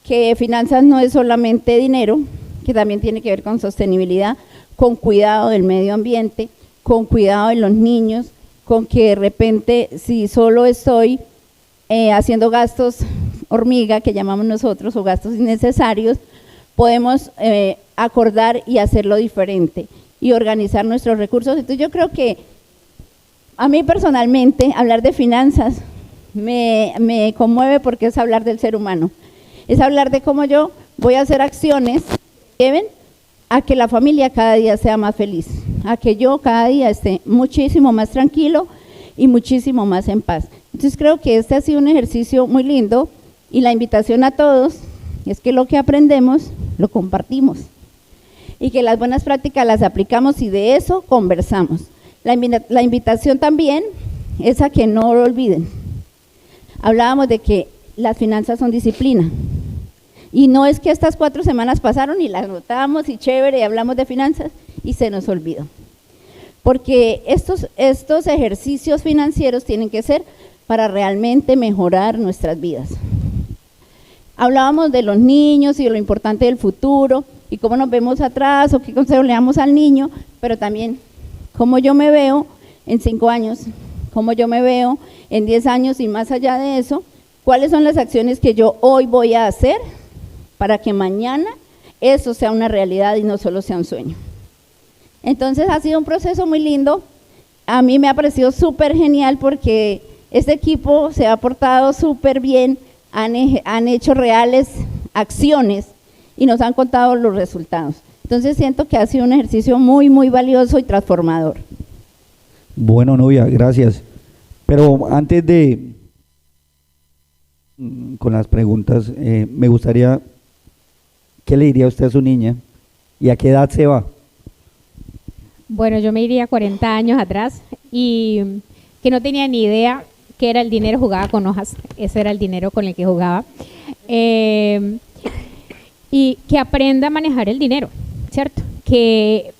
que finanzas no es solamente dinero, que también tiene que ver con sostenibilidad, con cuidado del medio ambiente, con cuidado de los niños, con que de repente si solo estoy haciendo gastos hormiga, que llamamos nosotros, o gastos innecesarios, podemos acordar y hacerlo diferente y organizar nuestros recursos. Entonces yo creo que a mí personalmente hablar de finanzas me conmueve, porque es hablar del ser humano. Es hablar de cómo yo voy a hacer acciones que lleven a que la familia cada día sea más feliz, a que yo cada día esté muchísimo más tranquilo y muchísimo más en paz. Entonces creo que este ha sido un ejercicio muy lindo y la invitación a todos es que lo que aprendemos lo compartimos y que las buenas prácticas las aplicamos y de eso conversamos. La invitación también es a que no lo olviden. Hablábamos de que las finanzas son disciplina. Y no es que estas 4 semanas pasaron y las notamos y chévere y hablamos de finanzas y se nos olvidó. Porque estos ejercicios financieros tienen que ser para realmente mejorar nuestras vidas. Hablábamos de los niños y de lo importante del futuro y cómo nos vemos atrás o qué consejo le damos al niño, pero también cómo yo me veo en 5 años, cómo yo me veo en 10 años y más allá de eso, cuáles son las acciones que yo hoy voy a hacer para que mañana eso sea una realidad y no solo sea un sueño. Entonces ha sido un proceso muy lindo, a mí me ha parecido súper genial porque este equipo se ha portado súper bien, han hecho reales acciones y nos han contado los resultados. Entonces siento que ha sido un ejercicio muy, muy valioso y transformador. Bueno, Nubia, gracias. Pero antes de con las preguntas, me gustaría, ¿qué le diría usted a su niña y a qué edad se va? Bueno, yo me iría 40 años atrás y que no tenía ni idea qué era el dinero, jugaba con hojas, ese era el dinero con el que jugaba. Y que aprenda a manejar el dinero, ¿cierto? Que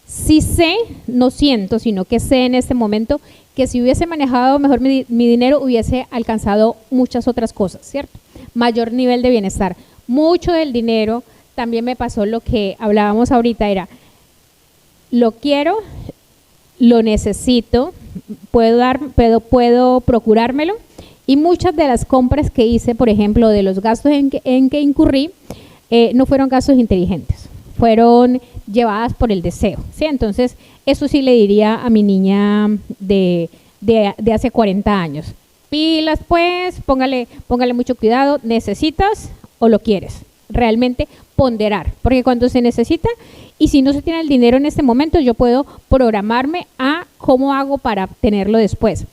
sí sé, no siento, sino que sé en este momento que si hubiese manejado mejor mi dinero hubiese alcanzado muchas otras cosas, ¿cierto? Mayor nivel de bienestar. Mucho del dinero, también me pasó lo que hablábamos ahorita, era lo quiero, lo necesito, puedo procurármelo, y muchas de las compras que hice, por ejemplo, de los gastos en que incurrí, no fueron gastos inteligentes, fueron llevadas por el deseo, ¿sí? Entonces, eso sí le diría a mi niña de hace 40 años. Pilas, pues, póngale mucho cuidado, ¿necesitas o lo quieres? Realmente ponderar, porque cuando se necesita y si no se tiene el dinero en este momento, yo puedo programarme a cómo hago para tenerlo después.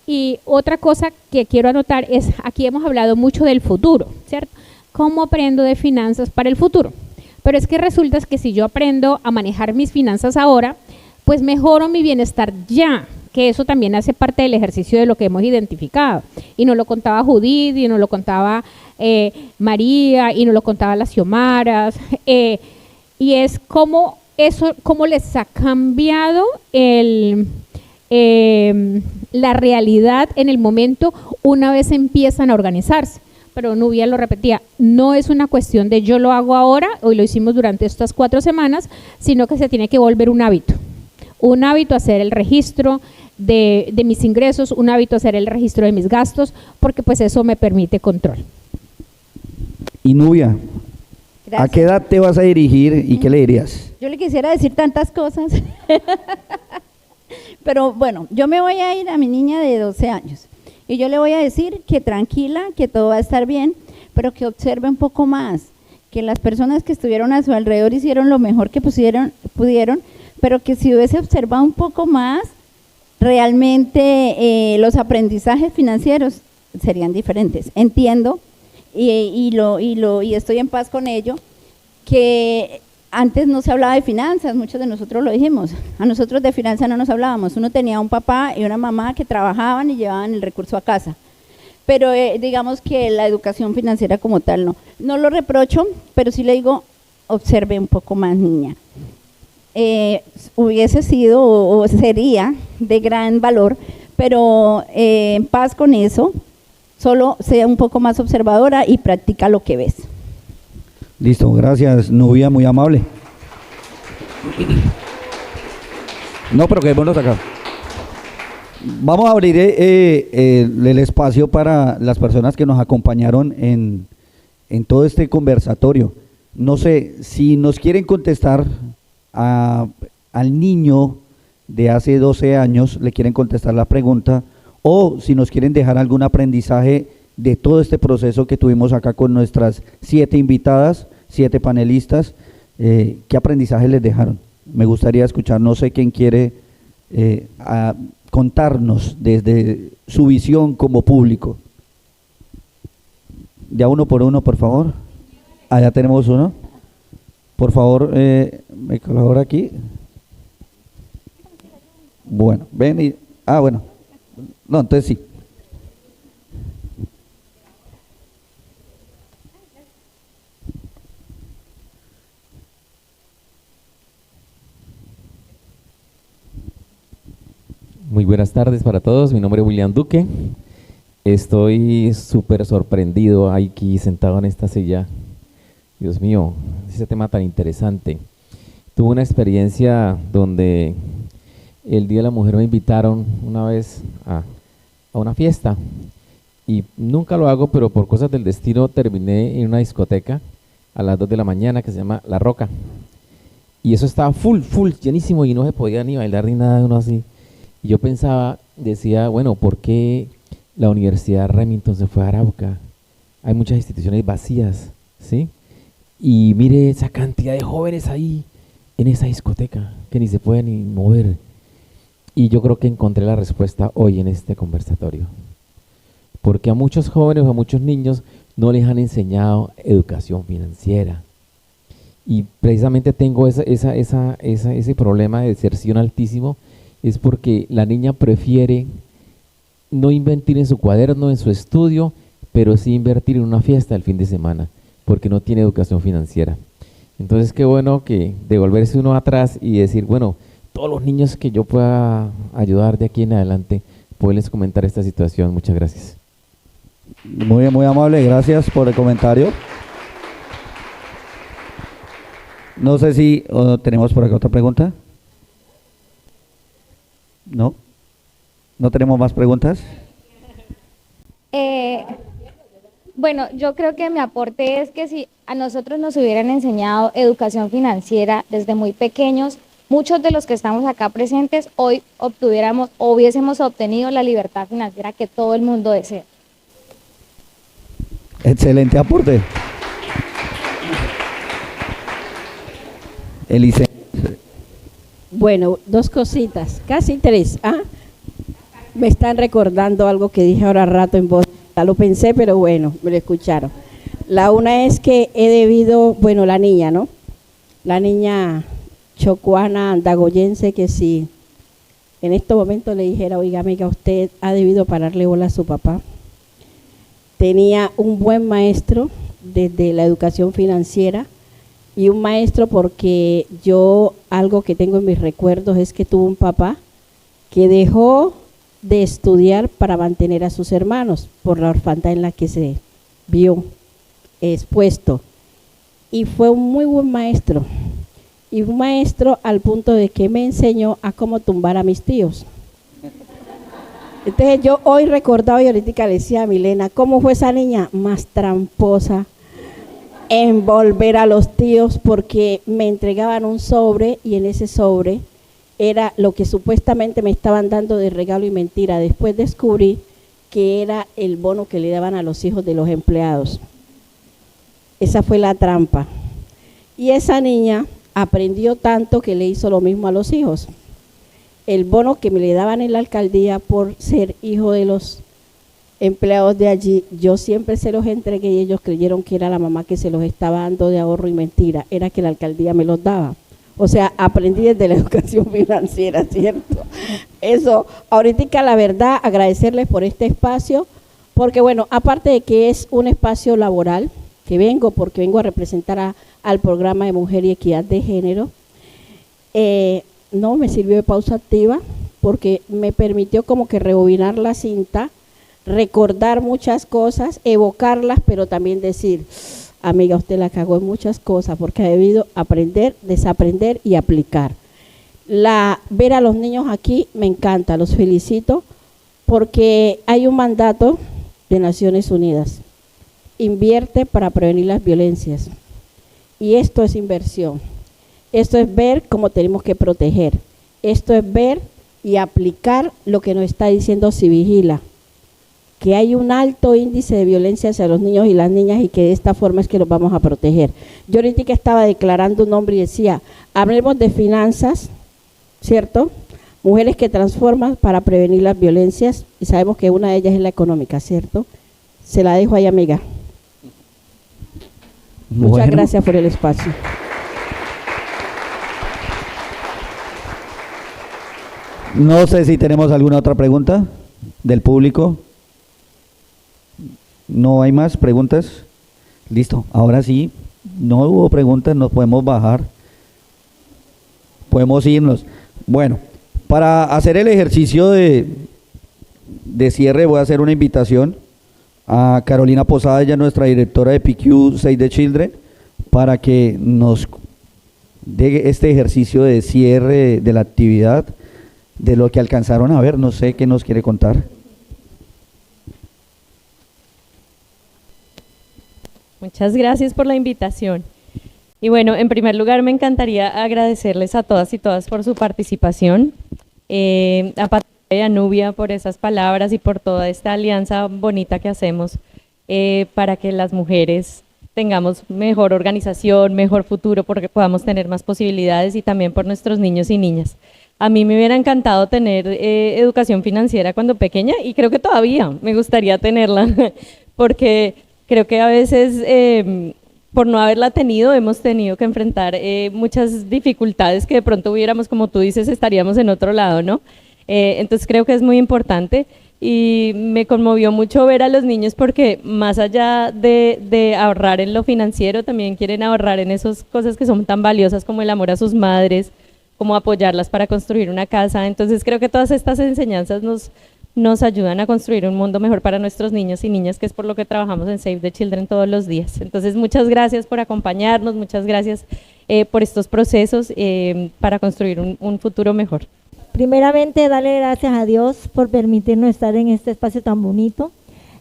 Y otra cosa que quiero anotar es, aquí hemos hablado mucho del futuro, ¿cierto? ¿Cómo aprendo de finanzas para el futuro? Pero es que resulta que si yo aprendo a manejar mis finanzas ahora, pues mejoro mi bienestar ya, que eso también hace parte del ejercicio de lo que hemos identificado. Y nos lo contaba Judith, y nos lo contaba María, y nos lo contaba las Xiomaras, y es cómo les ha cambiado la realidad en el momento una vez empiezan a organizarse. Pero Nubia lo repetía, no es una cuestión de yo lo hago ahora, hoy lo hicimos durante estas 4 semanas, sino que se tiene que volver un hábito hacer el registro de mis ingresos, un hábito hacer el registro de mis gastos, porque pues eso me permite control. Y Nubia, Gracias. ¿A qué edad te vas a dirigir y qué le dirías? Yo le quisiera decir tantas cosas, pero bueno, yo me voy a ir a mi niña de 12 años y yo le voy a decir que tranquila, que todo va a estar bien, pero que observe un poco más, que las personas que estuvieron a su alrededor hicieron lo mejor que pudieron, pero que si hubiese observado un poco más, realmente los aprendizajes financieros serían diferentes. Entiendo y estoy en paz con ello, que antes no se hablaba de finanzas, muchos de nosotros lo dijimos, a nosotros de finanzas no nos hablábamos, uno tenía un papá y una mamá que trabajaban y llevaban el recurso a casa, pero digamos que la educación financiera como tal no lo reprocho, pero sí le digo, observe un poco más, niña. Hubiese sido o sería de gran valor, pero en paz con eso, solo sea un poco más observadora y practica lo que ves. Listo, gracias, Nubia, muy amable. No, pero quedémonos acá. Vamos a abrir el espacio para las personas que nos acompañaron en todo este conversatorio. No sé, si nos quieren contestar al niño de hace 12 años, le quieren contestar la pregunta, o si nos quieren dejar algún aprendizaje de todo este proceso que tuvimos acá con nuestras 7 invitadas, 7 panelistas. ¿Qué aprendizaje les dejaron? Me gustaría escuchar, no sé quién quiere contarnos desde su visión como público. Ya uno por uno, por favor. Allá tenemos uno. Por favor, me colabora aquí. Bueno, ven y... bueno. No, entonces sí. Muy buenas tardes para todos, mi nombre es William Duque. Estoy súper sorprendido aquí sentado en esta silla. Dios mío, ese tema tan interesante. Tuve una experiencia donde el Día de la Mujer me invitaron una vez a una fiesta y nunca lo hago, pero por cosas del destino terminé en una discoteca a las 2 de la mañana que se llama La Roca. Y eso estaba full, llenísimo y no se podía ni bailar ni nada de uno así. Y yo pensaba, decía, bueno, ¿por qué la Universidad Remington se fue a Arauca? Hay muchas instituciones vacías, ¿sí? Y mire esa cantidad de jóvenes ahí en esa discoteca que ni se pueden ni mover. Y yo creo que encontré la respuesta hoy en este conversatorio. Porque a muchos jóvenes, a muchos niños no les han enseñado educación financiera. Y precisamente tengo ese problema de deserción altísimo, es porque la niña prefiere no invertir en su cuaderno, en su estudio, pero sí invertir en una fiesta el fin de semana, porque no tiene educación financiera. Entonces, qué bueno que devolverse uno atrás y decir, bueno, todos los niños que yo pueda ayudar de aquí en adelante, poderles comentar esta situación. Muchas gracias. Muy amable, gracias por el comentario. No sé si tenemos por acá otra pregunta. ¿No? ¿No tenemos más preguntas? Bueno, yo creo que mi aporte es que si a nosotros nos hubieran enseñado educación financiera desde muy pequeños, muchos de los que estamos acá presentes hoy obtuviéramos o hubiésemos obtenido la libertad financiera que todo el mundo desea. Excelente aporte. Elise. Bueno, 2 cositas, casi 3. Me están recordando algo que dije ahora rato en voz. Ya lo pensé, pero bueno, me lo escucharon. La una es que he debido, bueno, la niña, ¿no? La niña chocuana andagoyense, que si en este momento le dijera, oiga, amiga, usted ha debido pararle bola a su papá. Tenía un buen maestro desde la educación financiera, y un maestro porque yo, algo que tengo en mis recuerdos es que tuvo un papá que dejó de estudiar para mantener a sus hermanos por la orfandad en la que se vio expuesto, y fue un muy buen maestro, y un maestro al punto de que me enseñó a cómo tumbar a mis tíos. Entonces yo hoy recordaba y ahorita le decía a Milena, ¿cómo fue esa niña? Más tramposa en volver a los tíos, porque me entregaban un sobre y en ese sobre era lo que supuestamente me estaban dando de regalo y mentira. Después descubrí que era el bono que le daban a los hijos de los empleados. Esa fue la trampa. Y esa niña aprendió tanto que le hizo lo mismo a los hijos. El bono que me le daban en la alcaldía por ser hijo de los empleados de allí, yo siempre se los entregué y ellos creyeron que era la mamá que se los estaba dando de ahorro y mentira, era que la alcaldía me los daba. O sea, aprendí desde la educación financiera, ¿cierto? Eso, ahorita la verdad, agradecerles por este espacio, porque bueno, aparte de que es un espacio laboral, que vengo porque vengo a representar al programa de Mujer y Equidad de Género, no me sirvió de pausa activa, porque me permitió como que rebobinar la cinta, recordar muchas cosas, evocarlas, pero también decir, amiga, usted la cagó en muchas cosas porque ha debido aprender, desaprender y aplicar. Ver a los niños aquí me encanta, los felicito, porque hay un mandato de Naciones Unidas, invierte para prevenir las violencias, y esto es inversión, esto es ver cómo tenemos que proteger, esto es ver y aplicar lo que nos está diciendo Si Vigila. que hay un alto índice de violencia hacia los niños y las niñas y que de esta forma es que los vamos a proteger. Yo ahorita estaba declarando un nombre y decía, hablemos de finanzas, ¿cierto? Mujeres que transforman para prevenir las violencias, y sabemos que una de ellas es la económica, ¿cierto? Se la dejo ahí, amiga. Muchas gracias por el espacio. No sé si tenemos alguna otra pregunta del público. ¿No hay más preguntas? Listo, ahora sí, no hubo preguntas, nos podemos bajar. Podemos irnos. Bueno, para hacer el ejercicio de cierre voy a hacer una invitación a Carolina Posada, ella es nuestra directora de PQ Save the Children, para que nos dé este ejercicio de cierre de la actividad, de lo que alcanzaron a ver. No sé qué nos quiere contar. Muchas gracias por la invitación. Y bueno, en primer lugar me encantaría agradecerles a todas y todas por su participación, a Patricia y a Nubia por esas palabras y por toda esta alianza bonita que hacemos para que las mujeres tengamos mejor organización, mejor futuro, porque podamos tener más posibilidades, y también por nuestros niños y niñas. A mí me hubiera encantado tener educación financiera cuando pequeña, y creo que todavía me gustaría tenerla, porque creo que a veces por no haberla tenido hemos tenido que enfrentar muchas dificultades que de pronto hubiéramos, como tú dices, estaríamos en otro lado, ¿no? Entonces creo que es muy importante, y me conmovió mucho ver a los niños porque más allá de ahorrar en lo financiero, también quieren ahorrar en esas cosas que son tan valiosas como el amor a sus madres, como apoyarlas para construir una casa. Entonces creo que todas estas enseñanzas nos ayudan a construir un mundo mejor para nuestros niños y niñas, que es por lo que trabajamos en Save the Children todos los días. Entonces muchas gracias por acompañarnos, muchas gracias por estos procesos para construir un futuro mejor. Primeramente, darle gracias a Dios por permitirnos estar en este espacio tan bonito,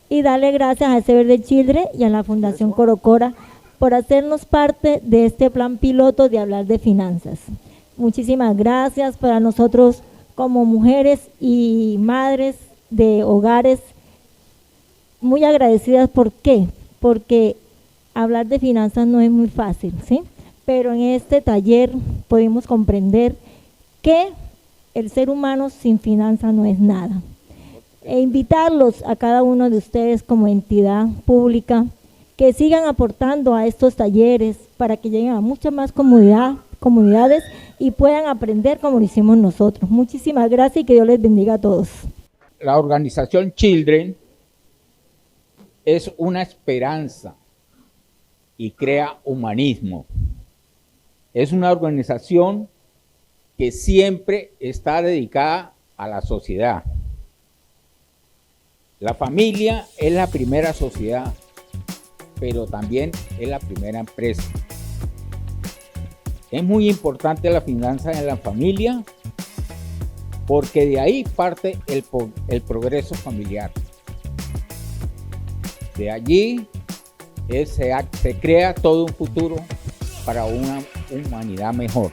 y darle gracias a Save the Children y a la Fundación Corocora por hacernos parte de este plan piloto de hablar de finanzas. Muchísimas gracias. Para nosotros como mujeres y madres de hogares, muy agradecidas. ¿Por qué? Porque hablar de finanzas no es muy fácil, ¿sí? Pero en este taller pudimos comprender que el ser humano sin finanzas no es nada. E invitarlos a cada uno de ustedes como entidad pública que sigan aportando a estos talleres para que lleguen a muchas más comunidades y puedan aprender como lo hicimos nosotros. Muchísimas gracias y que Dios les bendiga a todos. La organización Children es una esperanza y crea humanismo. Es una organización que siempre está dedicada a la sociedad. La familia es la primera sociedad, pero también es la primera empresa. Es muy importante la finanza en la familia porque de ahí parte el progreso familiar. De allí se crea todo un futuro para una humanidad mejor.